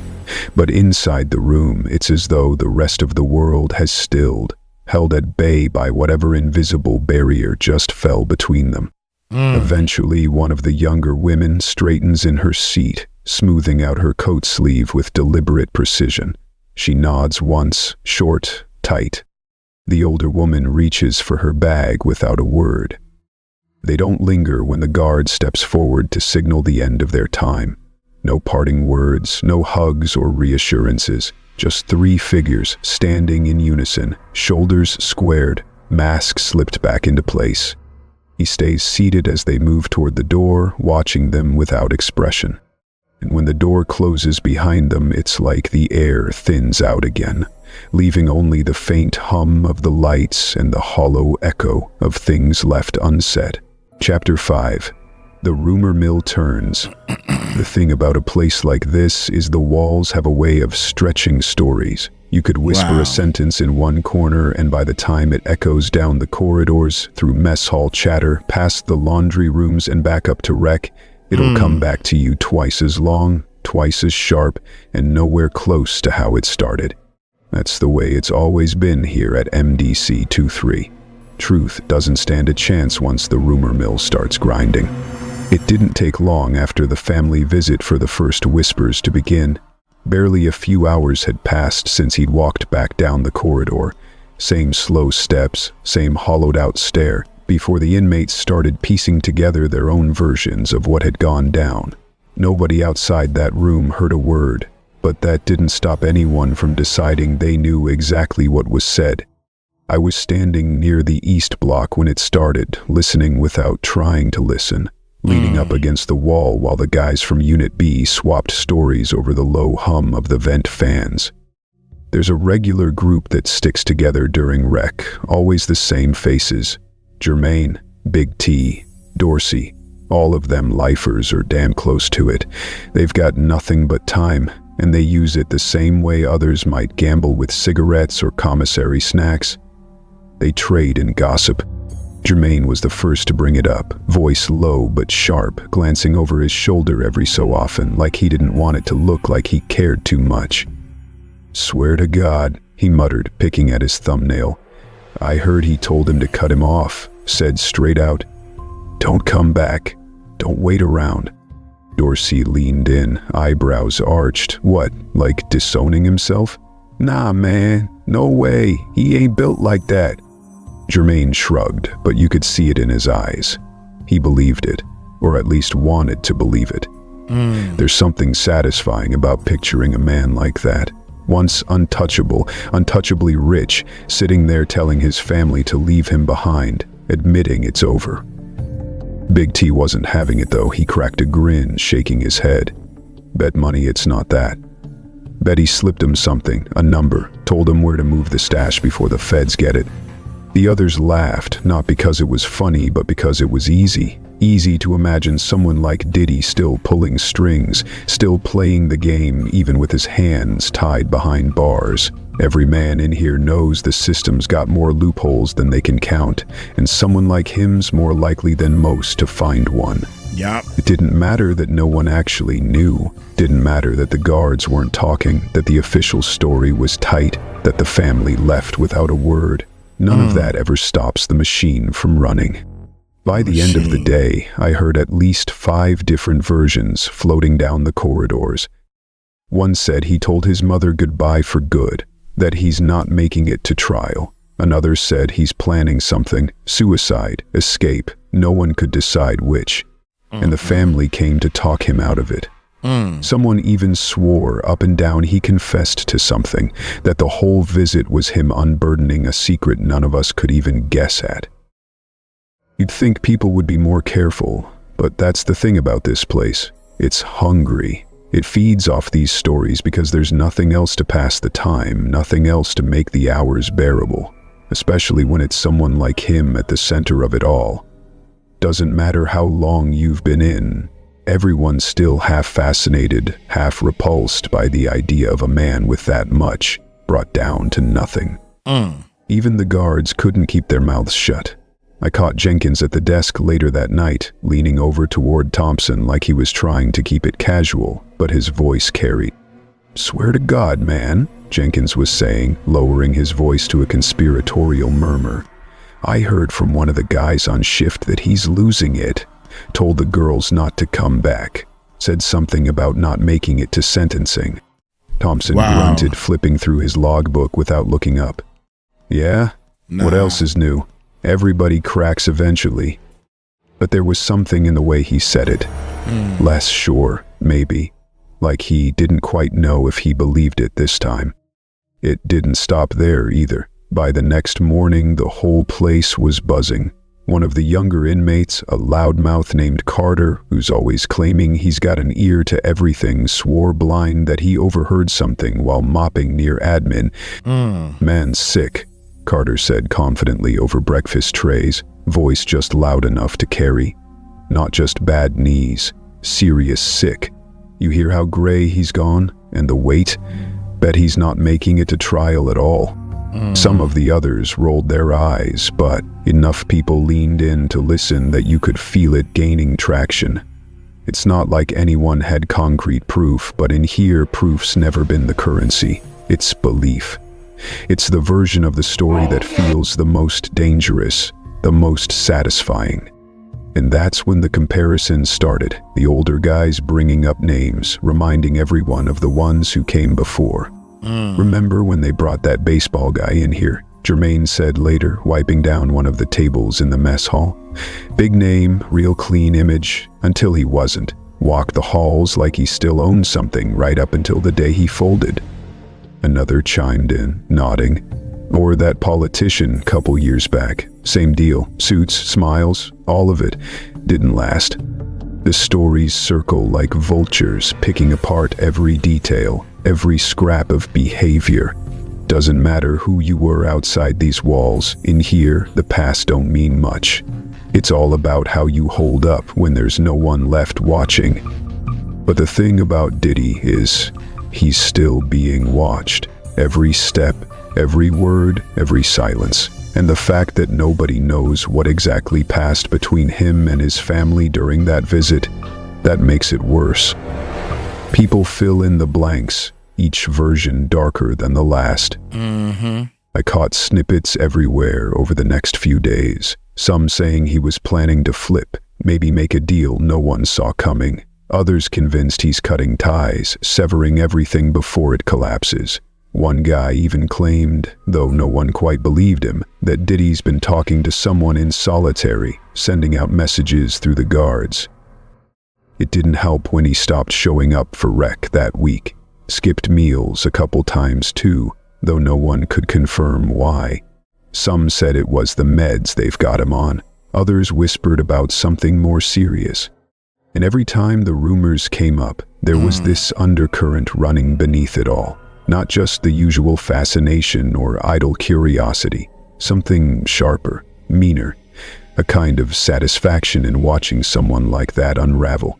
But inside the room, it's as though the rest of the world has stilled, held at bay by whatever invisible barrier just fell between them. Eventually, one of the younger women straightens in her seat, smoothing out her coat sleeve with deliberate precision. She nods once, short, tight. The older woman reaches for her bag without a word. They don't linger when the guard steps forward to signal the end of their time. No parting words, no hugs or reassurances, just three figures standing in unison, shoulders squared, masks slipped back into place. He stays seated as they move toward the door, watching them without expression. And when the door closes behind them, it's like the air thins out again, leaving only the faint hum of the lights and the hollow echo of things left unsaid. Chapter 5. The rumor mill turns. The thing about a place like this is the walls have a way of stretching stories. You could whisper a sentence in one corner, and by the time it echoes down the corridors, through mess hall chatter, past the laundry rooms and back up to rec, it'll come back to you twice as long, twice as sharp, and nowhere close to how it started. That's the way it's always been here at MDC 23. Truth doesn't stand a chance once the rumor mill starts grinding. It didn't take long after the family visit for the first whispers to begin. Barely a few hours had passed since he'd walked back down the corridor. Same slow steps, same hollowed-out stare, before the inmates started piecing together their own versions of what had gone down. Nobody outside that room heard a word, but that didn't stop anyone from deciding they knew exactly what was said. I was standing near the east block when it started, listening without trying to listen, leaning up against the wall while the guys from Unit B swapped stories over the low hum of the vent fans. There's a regular group that sticks together during rec, always the same faces. Jermaine, Big T, Dorsey, all of them lifers or damn close to it. They've got nothing but time, and they use it the same way others might gamble with cigarettes or commissary snacks. They trade in gossip. Jermaine was the first to bring it up, voice low but sharp, glancing over his shoulder every so often, like he didn't want it to look like he cared too much. "Swear to God," he muttered, picking at his thumbnail. "I heard he told him to cut him off, said straight out, 'Don't come back. Don't wait around.'" Dorsey leaned in, eyebrows arched. "What, like disowning himself?" "Nah, man, no way. He ain't built like that." Jermaine shrugged, but you could see it in his eyes. He believed it, or at least wanted to believe it. There's something satisfying about picturing a man like that, once untouchable, untouchably rich, sitting there telling his family to leave him behind, admitting it's over. Big T wasn't having it though. He cracked a grin, shaking his head. "Bet money it's not that." Bet he slipped him something, a number, told him where to move the stash before the feds get it. The others laughed, not because it was funny, but because it was easy. Easy to imagine someone like Diddy still pulling strings, still playing the game even with his hands tied behind bars. Every man in here knows the system's got more loopholes than they can count, and someone like him's more likely than most to find one. Yep. It didn't matter that no one actually knew. Didn't matter that the guards weren't talking, that the official story was tight, that the family left without a word. None of that ever stops the machine from running. By the end of the day, I heard at least 5 different versions floating down the corridors. One said he told his mother goodbye for good, that he's not making it to trial. Another said he's planning something, suicide, escape, no one could decide which. And the family came to talk him out of it. Someone even swore up and down he confessed to something, that the whole visit was him unburdening a secret none of us could even guess at. You'd think people would be more careful, but that's the thing about this place. It's hungry. It feeds off these stories because there's nothing else to pass the time, nothing else to make the hours bearable, especially when it's someone like him at the center of it all. Doesn't matter how long you've been in, everyone's still half fascinated, half repulsed by the idea of a man with that much, brought down to nothing. Even the guards couldn't keep their mouths shut. I caught Jenkins at the desk later that night, leaning over toward Thompson like he was trying to keep it casual, but his voice carried. "Swear to God, man," Jenkins was saying, lowering his voice to a conspiratorial murmur. "I heard from one of the guys on shift that he's losing it. Told the girls not to come back. Said something about not making it to sentencing." Thompson grunted, flipping through his logbook without looking up. "Yeah? What else is new? Everybody cracks eventually." But there was something in the way he said it. Less sure, maybe. Like he didn't quite know if he believed it this time. It didn't stop there either. By the next morning, the whole place was buzzing. One of the younger inmates, a loudmouth named Carter, who's always claiming he's got an ear to everything, swore blind that he overheard something while mopping near admin. "Man's sick," Carter said confidently over breakfast trays, voice just loud enough to carry. "Not just bad knees, serious sick. You hear how gray he's gone? And the weight? Bet he's not making it to trial at all." Some of the others rolled their eyes, but enough people leaned in to listen that you could feel it gaining traction. It's not like anyone had concrete proof, but in here proof's never been the currency. It's belief. It's the version of the story that feels the most dangerous, the most satisfying. And that's when the comparison started, the older guys bringing up names, reminding everyone of the ones who came before. "Remember when they brought that baseball guy in here?" Jermaine said later, wiping down one of the tables in the mess hall. "Big name, real clean image, until he wasn't. Walked the halls like he still owned something right up until the day he folded." Another chimed in, nodding. "Or that politician couple years back. Same deal. Suits, smiles, all of it. Didn't last." The stories circle like vultures, picking apart every detail, every scrap of behavior. Doesn't matter who you were outside these walls, in here, the past don't mean much. It's all about how you hold up when there's no one left watching. But the thing about Diddy is, he's still being watched. Every step, every word, every silence. And the fact that nobody knows what exactly passed between him and his family during that visit, that makes it worse. People fill in the blanks, each version darker than the last. I caught snippets everywhere over the next few days. Some saying he was planning to flip, maybe make a deal no one saw coming. Others convinced he's cutting ties, severing everything before it collapses. One guy even claimed, though no one quite believed him, that Diddy's been talking to someone in solitary, sending out messages through the guards. It didn't help when he stopped showing up for rec that week. Skipped meals a couple times too, though no one could confirm why. Some said it was the meds they've got him on. Others whispered about something more serious. And every time the rumors came up, there was this undercurrent running beneath it all. Not just the usual fascination or idle curiosity, something sharper, meaner, a kind of satisfaction in watching someone like that unravel.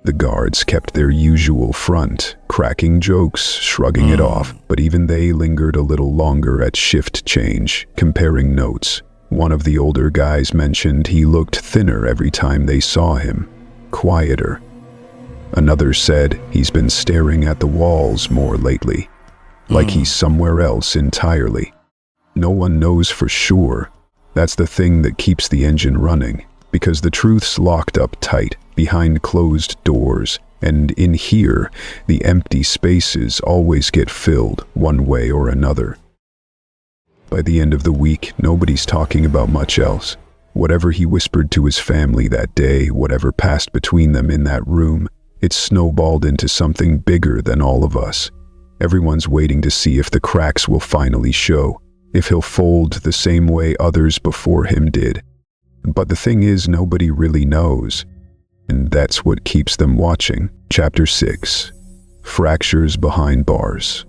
The guards kept their usual front, cracking jokes, shrugging it off, but even they lingered a little longer at shift change, comparing notes. One of the older guys mentioned he looked thinner every time they saw him, quieter. Another said he's been staring at the walls more lately, like he's somewhere else entirely. No one knows for sure. That's the thing that keeps the engine running, because the truth's locked up tight, behind closed doors, and in here, the empty spaces always get filled one way or another. By the end of the week, nobody's talking about much else. Whatever he whispered to his family that day, whatever passed between them in that room, it snowballed into something bigger than all of us. Everyone's waiting to see if the cracks will finally show, if he'll fold the same way others before him did. But the thing is, nobody really knows. And that's what keeps them watching. Chapter 6. Fractures behind bars.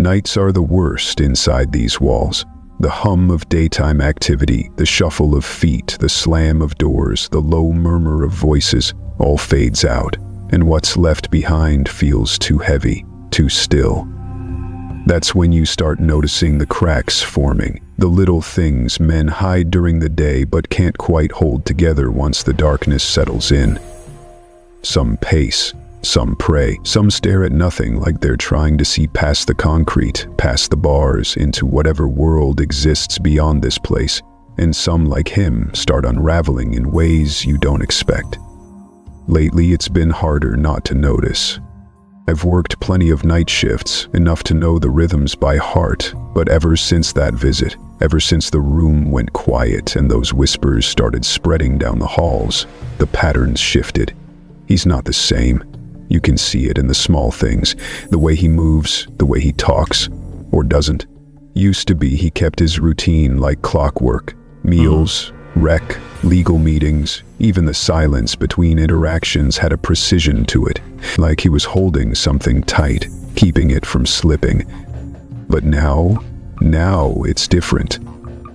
Nights are the worst inside these walls. The hum of daytime activity, the shuffle of feet, the slam of doors, the low murmur of voices, all fades out, and what's left behind feels too heavy, too still. That's when you start noticing the cracks forming, the little things men hide during the day but can't quite hold together once the darkness settles in. Some pace, some pray, some stare at nothing like they're trying to see past the concrete, past the bars, into whatever world exists beyond this place, and some, like him, start unraveling in ways you don't expect. Lately, it's been harder not to notice. I've worked plenty of night shifts, enough to know the rhythms by heart, but ever since that visit, ever since the room went quiet and those whispers started spreading down the halls, the patterns shifted. He's not the same. You can see it in the small things, the way he moves, the way he talks, or doesn't. Used to be he kept his routine like clockwork. Meals, rec, legal meetings, even the silence between interactions had a precision to it, like he was holding something tight, keeping it from slipping. But now it's different.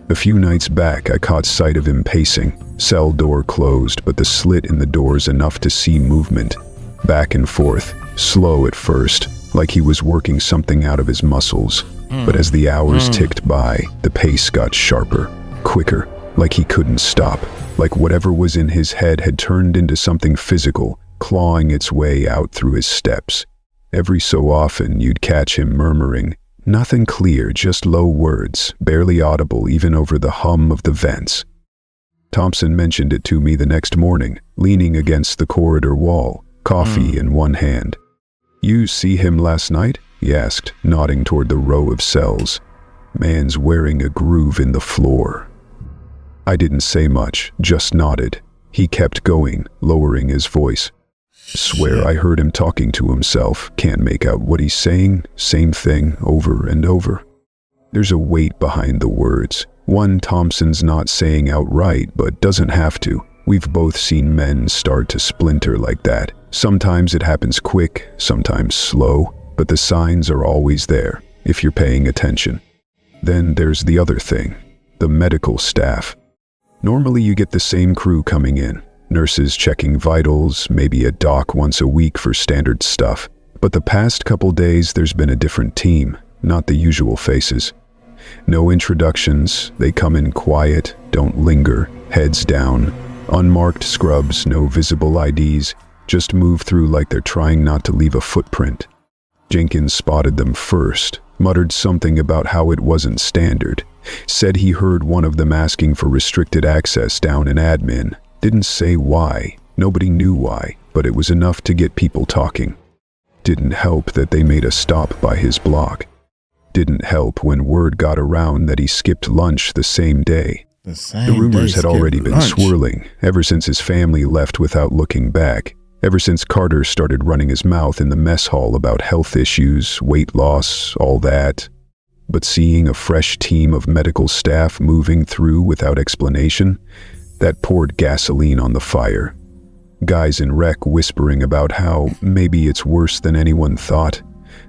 A few nights back, I caught sight of him pacing, cell door closed, but the slit in the door's enough to see movement. Back and forth, slow at first, like he was working something out of his muscles. But as the hours ticked by, the pace got sharper, quicker, like he couldn't stop, like whatever was in his head had turned into something physical, clawing its way out through his steps. Every so often, you'd catch him murmuring, nothing clear, just low words, barely audible even over the hum of the vents. Thompson mentioned it to me the next morning, leaning against the corridor wall, coffee in one hand. "You see him last night?" he asked, nodding toward the row of cells. "Man's wearing a groove in the floor." I didn't say much, just nodded. He kept going, lowering his voice. "Swear I heard him talking to himself, can't make out what he's saying, same thing over and over." There's a weight behind the words, one Thompson's not saying outright but doesn't have to. We've both seen men start to splinter like that. Sometimes it happens quick, sometimes slow, but the signs are always there, if you're paying attention. Then there's the other thing, the medical staff. Normally you get the same crew coming in, nurses checking vitals, maybe a doc once a week for standard stuff. But the past couple days there's been a different team, not the usual faces. No introductions, they come in quiet, don't linger, heads down. Unmarked scrubs, no visible IDs, just move through like they're trying not to leave a footprint. Jenkins spotted them first, muttered something about how it wasn't standard, said he heard one of them asking for restricted access down in admin. Didn't say why, nobody knew why, but it was enough to get people talking. Didn't help that they made a stop by his block. Didn't help when word got around that he skipped lunch the same day. The rumors had already been swirling, ever since his family left without looking back, ever since Carter started running his mouth in the mess hall about health issues, weight loss, all that. But seeing a fresh team of medical staff moving through without explanation, that poured gasoline on the fire. Guys in rec whispering about how maybe it's worse than anyone thought.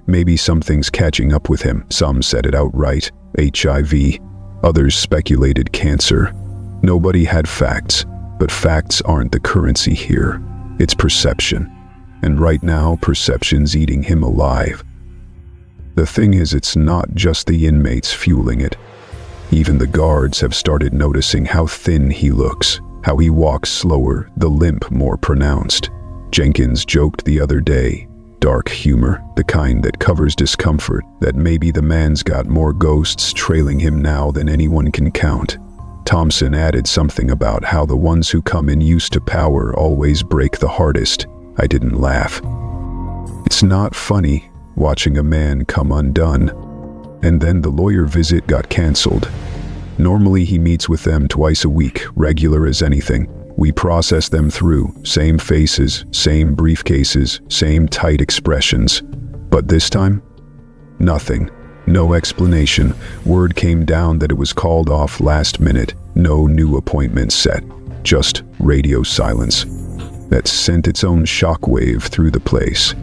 Maybe something's catching up with him. Some said it outright, HIV. Others speculated cancer. Nobody had facts, but facts aren't the currency here. It's perception. And right now, perception's eating him alive. The thing is, it's not just the inmates fueling it. Even the guards have started noticing how thin he looks, how he walks slower, the limp more pronounced. Jenkins joked the other day, dark humor, the kind that covers discomfort, that maybe the man's got more ghosts trailing him now than anyone can count. Thompson added something about how the ones who come in used to power always break the hardest. I didn't laugh. It's not funny watching a man come undone. And then the lawyer visit got canceled. Normally he meets with them twice a week, regular as anything. We process them through, same faces, same briefcases, same tight expressions. But this time, nothing. No explanation. Word came down that it was called off last minute. No new appointment set. Just radio silence that sent its own shockwave through the place.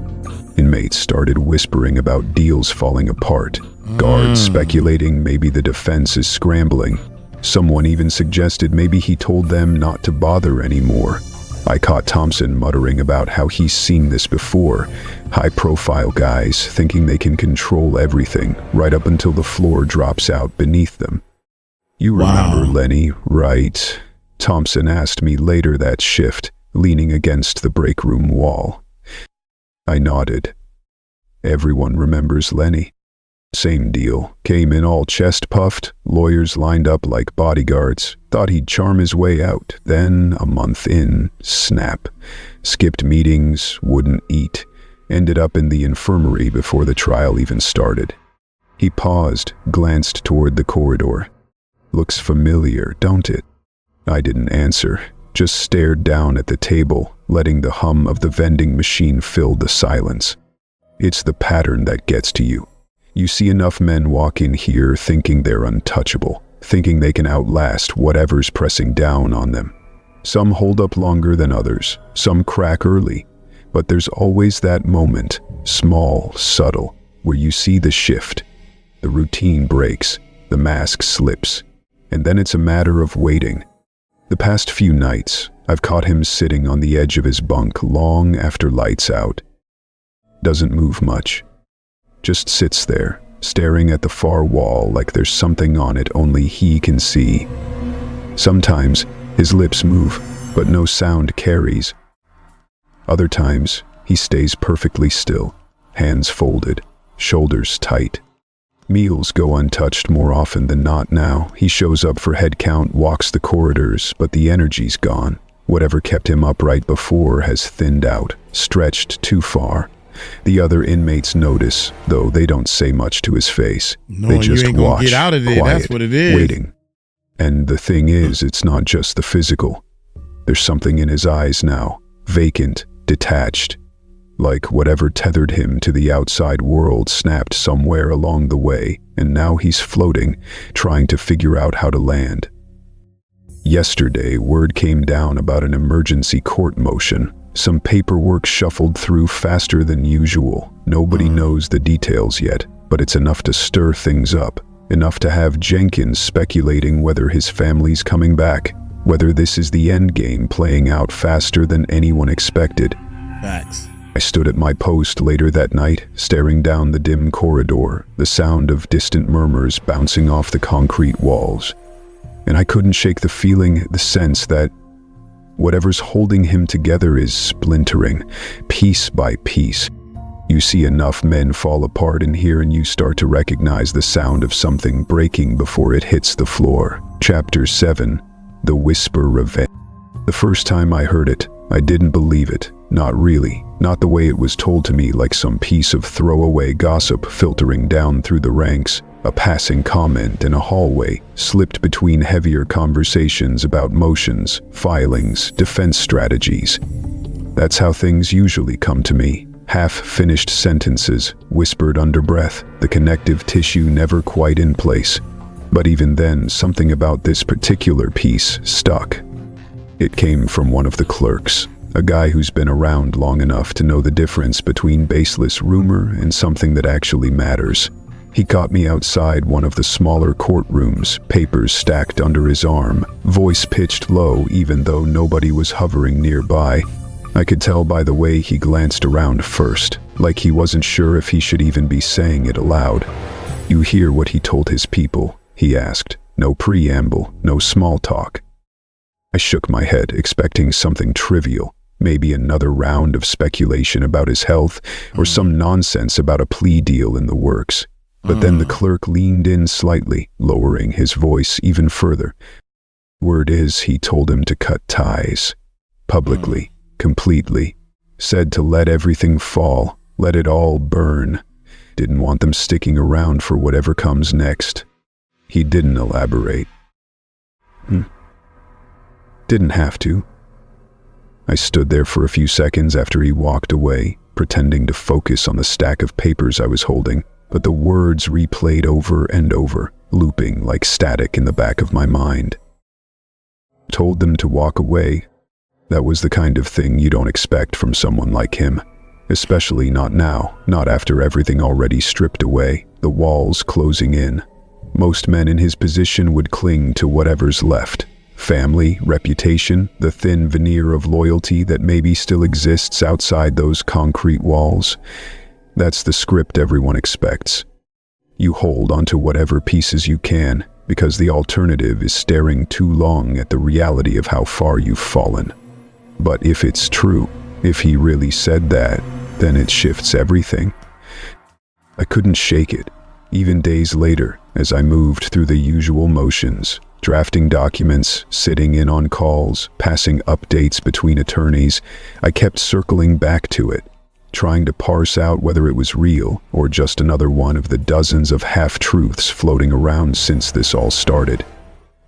Inmates started whispering about deals falling apart. Guards speculating maybe the defense is scrambling. Someone even suggested maybe he told them not to bother anymore. I caught Thompson muttering about how he's seen this before. High-profile guys thinking they can control everything, right up until the floor drops out beneath them. "You remember Lenny, right?" Thompson asked me later that shift, leaning against the break room wall. I nodded. Everyone remembers Lenny. Same deal. Came in all chest-puffed, lawyers lined up like bodyguards. Thought he'd charm his way out. Then, a month in, snap. Skipped meetings, wouldn't eat. Ended up in the infirmary before the trial even started. He paused, glanced toward the corridor. "Looks familiar, don't it?" I didn't answer, just stared down at the table, letting the hum of the vending machine fill the silence. It's the pattern that gets to you. You see enough men walk in here thinking they're untouchable, thinking they can outlast whatever's pressing down on them. Some hold up longer than others, some crack early, but there's always that moment, small, subtle, where you see the shift. The routine breaks, the mask slips, and then it's a matter of waiting. The past few nights, I've caught him sitting on the edge of his bunk long after lights out. Doesn't move much. Just sits there, staring at the far wall like there's something on it only he can see. Sometimes, his lips move, but no sound carries. Other times, he stays perfectly still, hands folded, shoulders tight. Meals go untouched more often than not now. He shows up for head count, walks the corridors, but the energy's gone. Whatever kept him upright before has thinned out, stretched too far. The other inmates notice, though they don't say much to his face. They just watch, get out of there. Quiet, that's what it is. Waiting. And the thing is, it's not just the physical. There's something in his eyes now, vacant, detached. Like whatever tethered him to the outside world snapped somewhere along the way, and now he's floating, trying to figure out how to land. Yesterday, word came down about an emergency court motion. Some paperwork shuffled through faster than usual. Nobody knows the details yet, but it's enough to stir things up. Enough to have Jenkins speculating whether his family's coming back, whether this is the end game playing out faster than anyone expected. Facts. I stood at my post later that night, staring down the dim corridor, the sound of distant murmurs bouncing off the concrete walls. And I couldn't shake the feeling, the sense that whatever's holding him together is splintering, piece by piece. You see enough men fall apart in here and you start to recognize the sound of something breaking before it hits the floor. Chapter 7, The Whisper Revenge. The first time I heard it, I didn't believe it. Not really. Not the way it was told to me, like some piece of throwaway gossip filtering down through the ranks. A passing comment in a hallway, slipped between heavier conversations about motions, filings, defense strategies. That's how things usually come to me. Half-finished sentences, whispered under breath, the connective tissue never quite in place. But even then, something about this particular piece stuck. It came from one of the clerks, a guy who's been around long enough to know the difference between baseless rumor and something that actually matters. He caught me outside one of the smaller courtrooms, papers stacked under his arm, voice pitched low even though nobody was hovering nearby. I could tell by the way he glanced around first, like he wasn't sure if he should even be saying it aloud. "You hear what he told his people?" he asked. No preamble, no small talk. I shook my head, expecting something trivial, maybe another round of speculation about his health, or some nonsense about a plea deal in the works. But then the clerk leaned in slightly, lowering his voice even further. Word is, he told him to cut ties. Publicly, completely. Said to let everything fall, let it all burn. Didn't want them sticking around for whatever comes next. He didn't elaborate. Didn't have to. I stood there for a few seconds after he walked away, pretending to focus on the stack of papers I was holding, but the words replayed over and over, looping like static in the back of my mind. Told them to walk away. That was the kind of thing you don't expect from someone like him. Especially not now, not after everything already stripped away, the walls closing in. Most men in his position would cling to whatever's left. Family, reputation, the thin veneer of loyalty that maybe still exists outside those concrete walls. That's the script everyone expects. You hold onto whatever pieces you can, because the alternative is staring too long at the reality of how far you've fallen. But if it's true, if he really said that, then it shifts everything. I couldn't shake it, even days later, as I moved through the usual motions, drafting documents, sitting in on calls, passing updates between attorneys. I kept circling back to it, trying to parse out whether it was real or just another one of the dozens of half-truths floating around since this all started.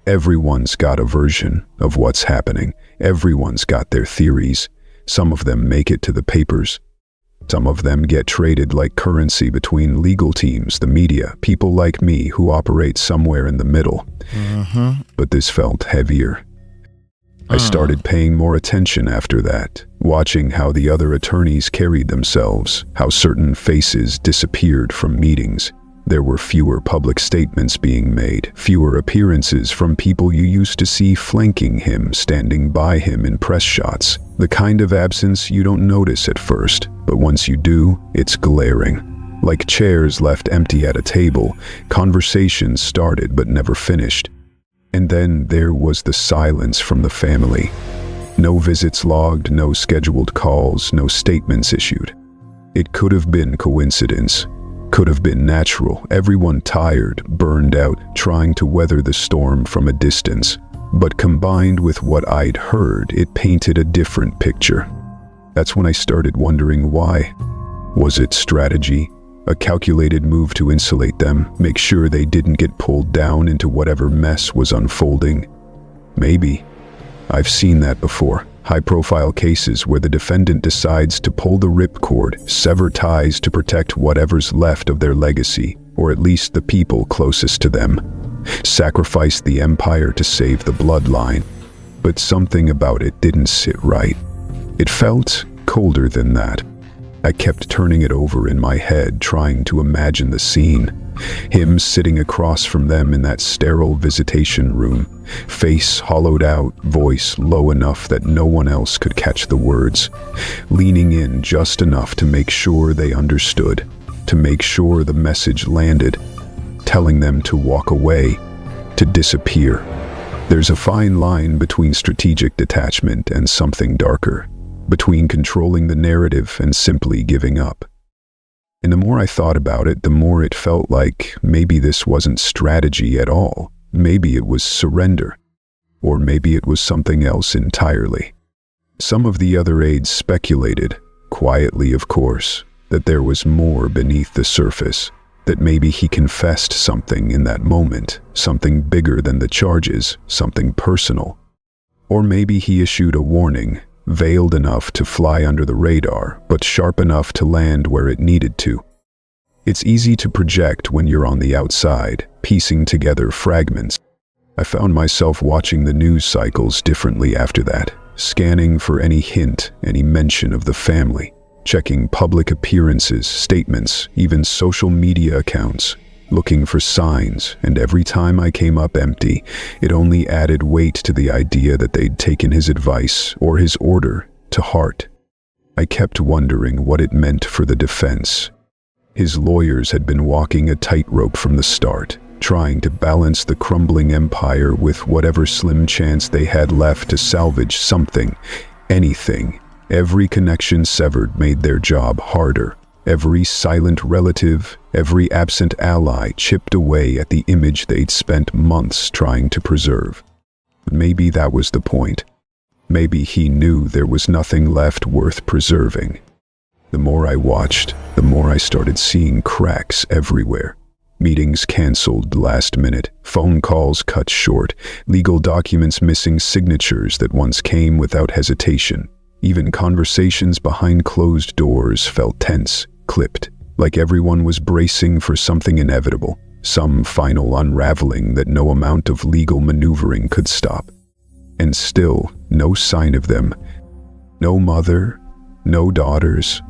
Everyone's got a version of what's happening. Everyone's got their theories. Some of them make it to the papers. Some of them get traded like currency between legal teams, the media, people like me who operate somewhere in the middle. But this felt heavier. I started paying more attention after that, watching how the other attorneys carried themselves, how certain faces disappeared from meetings. There were fewer public statements being made, fewer appearances from people you used to see flanking him, standing by him in press shots. The kind of absence you don't notice at first, but once you do, it's glaring. Like chairs left empty at a table, conversations started but never finished. And then there was the silence from the family. No visits logged, no scheduled calls, no statements issued. It could have been coincidence. Could have been natural, everyone tired, burned out, trying to weather the storm from a distance. But combined with what I'd heard, it painted a different picture. That's when I started wondering why. Was it strategy? A calculated move to insulate them, make sure they didn't get pulled down into whatever mess was unfolding? Maybe. I've seen that before. High-profile cases where the defendant decides to pull the ripcord, sever ties to protect whatever's left of their legacy, or at least the people closest to them. Sacrifice the empire to save the bloodline. But something about it didn't sit right. It felt colder than that. I kept turning it over in my head, trying to imagine the scene. Him sitting across from them in that sterile visitation room, face hollowed out, voice low enough that no one else could catch the words, leaning in just enough to make sure they understood, to make sure the message landed, telling them to walk away, to disappear. There's a fine line between strategic detachment and something darker, between controlling the narrative and simply giving up. And the more I thought about it, the more it felt like maybe this wasn't strategy at all. Maybe it was surrender. Or maybe it was something else entirely. Some of the other aides speculated, quietly of course, that there was more beneath the surface, that maybe he confessed something in that moment, something bigger than the charges, something personal. Or maybe he issued a warning, veiled enough to fly under the radar, but sharp enough to land where it needed to. It's easy to project when you're on the outside, piecing together fragments. I found myself watching the news cycles differently after that, scanning for any hint, any mention of the family, checking public appearances, statements, even social media accounts, looking for signs, and every time I came up empty, it only added weight to the idea that they'd taken his advice or his order to heart. I kept wondering what it meant for the defense. His lawyers had been walking a tightrope from the start, trying to balance the crumbling empire with whatever slim chance they had left to salvage something, anything. Every connection severed made their job harder. Every silent relative, every absent ally chipped away at the image they'd spent months trying to preserve. Maybe that was the point. Maybe he knew there was nothing left worth preserving. The more I watched, the more I started seeing cracks everywhere. Meetings canceled last minute, phone calls cut short, legal documents missing signatures that once came without hesitation. Even conversations behind closed doors felt tense, clipped, like everyone was bracing for something inevitable, some final unraveling that no amount of legal maneuvering could stop. And still, no sign of them. No mother, no daughters,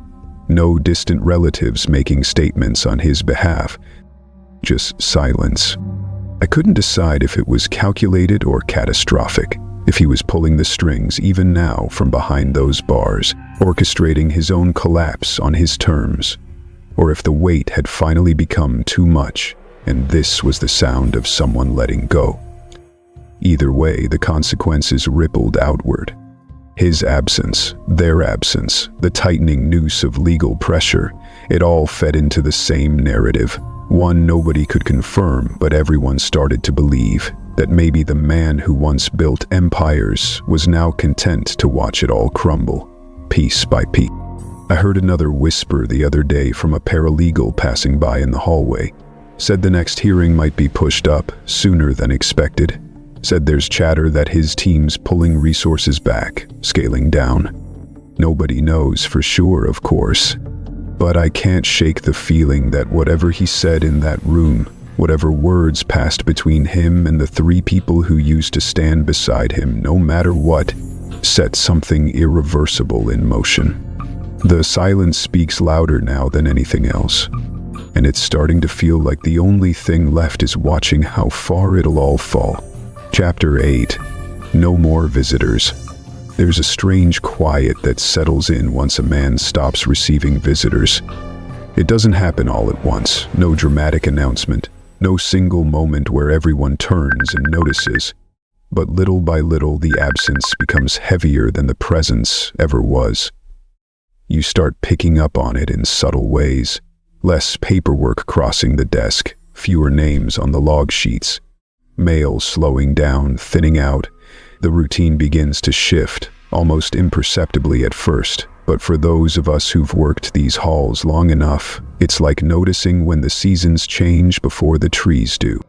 no distant relatives making statements on his behalf. Just silence. I couldn't decide if it was calculated or catastrophic, if he was pulling the strings even now from behind those bars, orchestrating his own collapse on his terms, or if the weight had finally become too much and this was the sound of someone letting go. Either way, the consequences rippled outward. His absence, their absence, the tightening noose of legal pressure, it all fed into the same narrative. One nobody could confirm, but everyone started to believe that maybe the man who once built empires was now content to watch it all crumble, piece by piece. I heard another whisper the other day from a paralegal passing by in the hallway. Said the next hearing might be pushed up sooner than expected. Said there's chatter that his team's pulling resources back, scaling down. Nobody knows for sure, of course. But I can't shake the feeling that whatever he said in that room, whatever words passed between him and the three people who used to stand beside him, no matter what, set something irreversible in motion. The silence speaks louder now than anything else, and it's starting to feel like the only thing left is watching how far it'll all fall. Chapter 8. No more visitors. There's a strange quiet that settles in once a man stops receiving visitors. It doesn't happen all at once, no dramatic announcement, no single moment where everyone turns and notices. But little by little, the absence becomes heavier than the presence ever was. You start picking up on it in subtle ways. Less paperwork crossing the desk, fewer names on the log sheets. Mail slowing down, thinning out. The routine begins to shift, almost imperceptibly at first, but for those of us who've worked these halls long enough, it's like noticing when the seasons change before the trees do.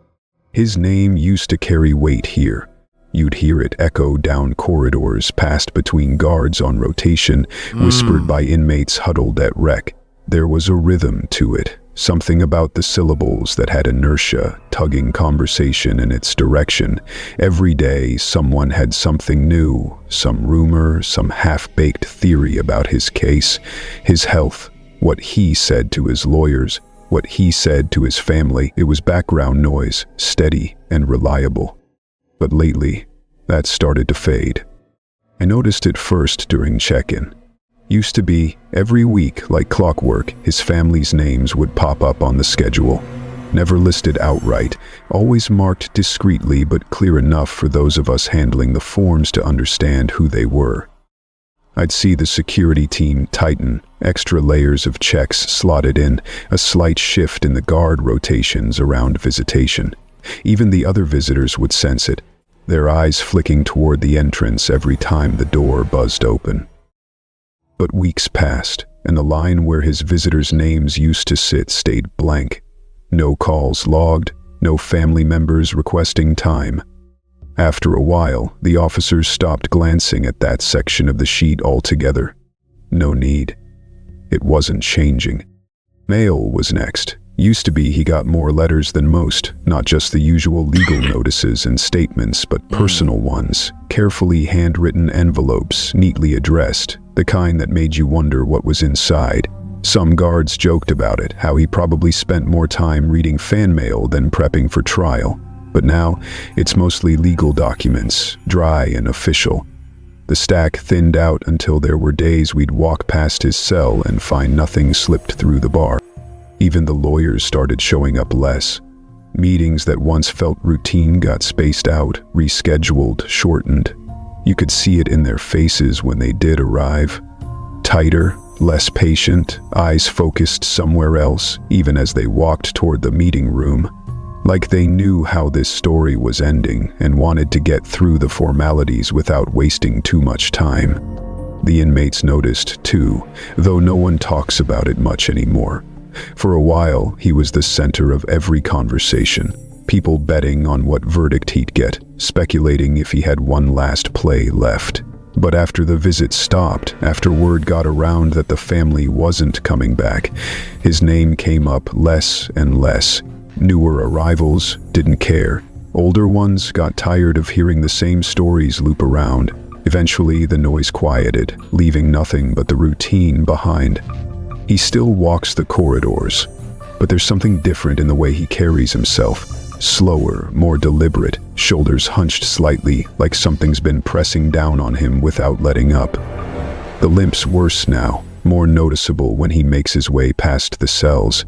His name used to carry weight here. You'd hear it echo down corridors, passed between guards on rotation, whispered by inmates huddled at rec. There was a rhythm to it, something about the syllables that had inertia, tugging conversation in its direction. Every day, someone had something new, some rumor, some half-baked theory about his case, his health, what he said to his lawyers, what he said to his family. It was background noise, steady and reliable. But lately, that started to fade. I noticed it first during check-in. Used to be, every week, like clockwork, his family's names would pop up on the schedule. Never listed outright, always marked discreetly but clear enough for those of us handling the forms to understand who they were. I'd see the security team tighten, extra layers of checks slotted in, a slight shift in the guard rotations around visitation. Even the other visitors would sense it, their eyes flicking toward the entrance every time the door buzzed open. But weeks passed, and the line where his visitors' names used to sit stayed blank. No calls logged, no family members requesting time. After a while, the officers stopped glancing at that section of the sheet altogether. No need. It wasn't changing. Mail was next. Used to be he got more letters than most, not just the usual legal notices and statements, but personal ones, carefully handwritten envelopes, neatly addressed, the kind that made you wonder what was inside. Some guards joked about it, how he probably spent more time reading fan mail than prepping for trial. But now, it's mostly legal documents, dry and official. The stack thinned out until there were days we'd walk past his cell and find nothing slipped through the bar. Even the lawyers started showing up less. Meetings that once felt routine got spaced out, rescheduled, shortened. You could see it in their faces when they did arrive. Tighter, less patient, eyes focused somewhere else, even as they walked toward the meeting room. Like they knew how this story was ending and wanted to get through the formalities without wasting too much time. The inmates noticed, too, though no one talks about it much anymore. For a while, he was the center of every conversation. People betting on what verdict he'd get, speculating if he had one last play left. But after the visit stopped, after word got around that the family wasn't coming back, his name came up less and less. Newer arrivals didn't care. Older ones got tired of hearing the same stories loop around. Eventually, the noise quieted, leaving nothing but the routine behind. He still walks the corridors, but there's something different in the way he carries himself. Slower, more deliberate, shoulders hunched slightly, like something's been pressing down on him without letting up. The limp's worse now, more noticeable when he makes his way past the cells.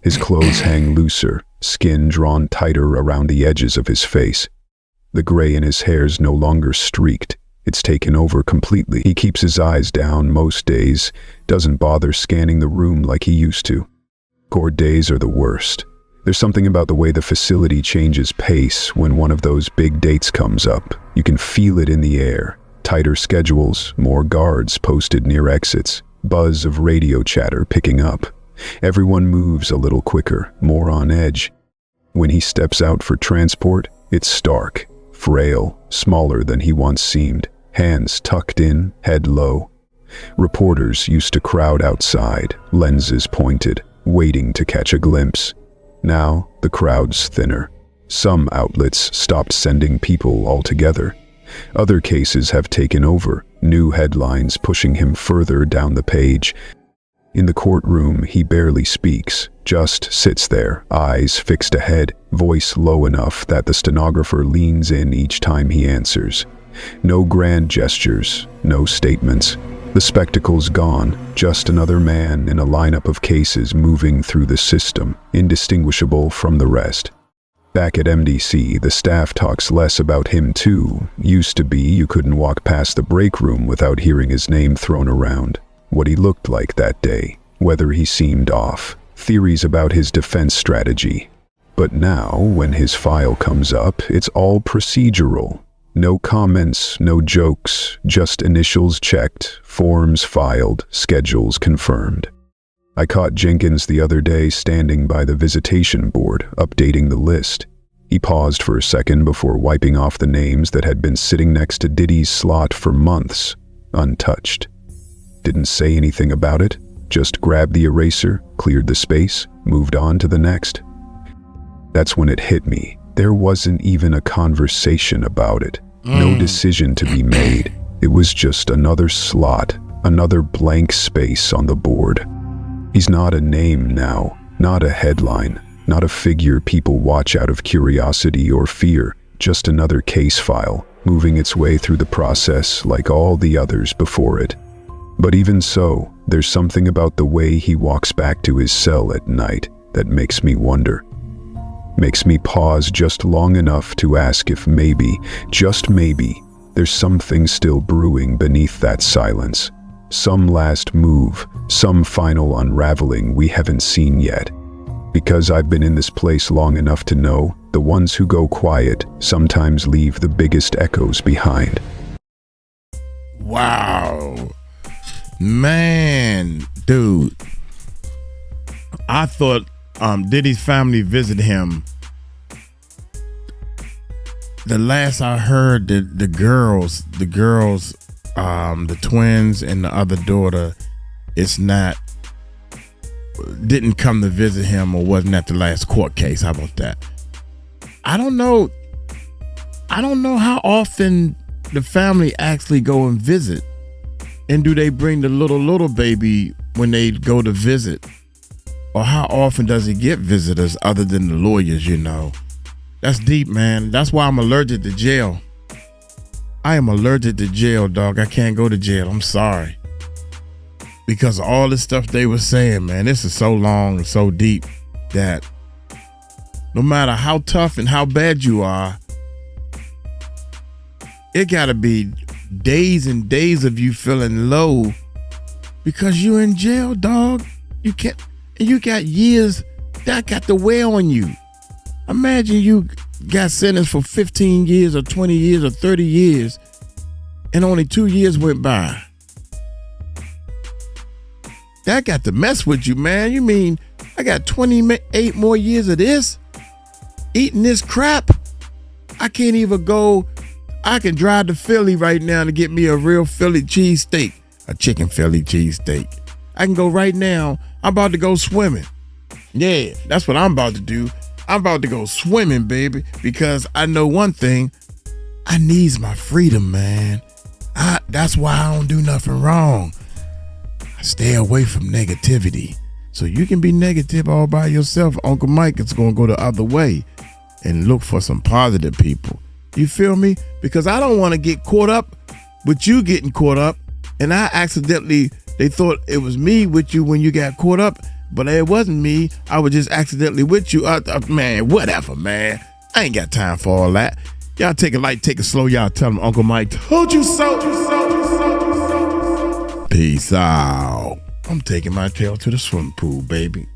His clothes hang looser, skin drawn tighter around the edges of his face. The gray in his hair's no longer streaked. It's taken over completely. He keeps his eyes down most days, doesn't bother scanning the room like he used to. Court days are the worst. There's something about the way the facility changes pace when one of those big dates comes up. You can feel it in the air. Tighter schedules, more guards posted near exits, buzz of radio chatter picking up. Everyone moves a little quicker, more on edge. When he steps out for transport, it's stark, frail, smaller than he once seemed, hands tucked in, head low. Reporters used to crowd outside, lenses pointed, waiting to catch a glimpse. Now, the crowd's thinner. Some outlets stopped sending people altogether. Other cases have taken over, new headlines pushing him further down the page. In the courtroom, he barely speaks, just sits there, eyes fixed ahead, voice low enough that the stenographer leans in each time he answers. No grand gestures, no statements. The spectacle's gone, just another man in a lineup of cases moving through the system, indistinguishable from the rest. Back at MDC, the staff talks less about him too. Used to be you couldn't walk past the break room without hearing his name thrown around. What he looked like that day, whether he seemed off, theories about his defense strategy. But now, when his file comes up, it's all procedural. No comments, no jokes, just initials checked, forms filed, schedules confirmed. I caught Jenkins the other day standing by the visitation board, updating the list. He paused for a second before wiping off the names that had been sitting next to Diddy's slot for months, untouched. Didn't say anything about it, just grabbed the eraser, cleared the space, moved on to the next. That's when it hit me. There wasn't even a conversation about it. No decision to be made. It was just another slot, another blank space on the board. He's not a name now, not a headline, not a figure people watch out of curiosity or fear, just another case file, moving its way through the process like all the others before it. But even so, there's something about the way he walks back to his cell at night that makes me wonder. Makes me pause just long enough to ask if maybe, just maybe, there's something still brewing beneath that silence. Some last move, some final unraveling we haven't seen yet. Because I've been in this place long enough to know, the ones who go quiet sometimes leave the biggest echoes behind. Wow. Man, dude. I thought Diddy's family visited him. The last I heard, the girls, the twins and the other daughter, didn't come to visit him or wasn't at the last court case. How about that? I don't know how often the family actually go and visit. And do they bring the little baby when they go to visit? Or how often does he get visitors other than the lawyers, you know? That's deep, man. That's why I'm allergic to jail. I am allergic to jail, dog. I can't go to jail. I'm sorry. Because of all this stuff they were saying, man, this is so long and so deep that no matter how tough and how bad you are, it gotta be days and days of you feeling low because you're in jail, dog. You can't. And you got years that got to wear on you. Imagine you got sentenced for 15 years or 20 years or 30 years and only 2 years went by. that got to mess with you, man. You mean I got 28 more years of this? Eating this crap? I can't even go. I can drive to Philly right now to get me a real Philly cheesesteak, a chicken Philly cheesesteak. I can go right now. I'm about to go swimming. Yeah, that's what I'm about to do. I'm about to go swimming, baby, because I know one thing. I needs my freedom, man. That's why I don't do nothing wrong. I stay away from negativity. So you can be negative all by yourself. Uncle Mike is going to go the other way and look for some positive people. You feel me? Because I don't want to get caught up with you getting caught up. And they thought it was me with you when you got caught up. But it wasn't me. I was just accidentally with you. Man, whatever, man. I ain't got time for all that. Y'all take it light, take it slow. Y'all tell them Uncle Mike told you so. Peace out. I'm taking my tail to the swimming pool, baby.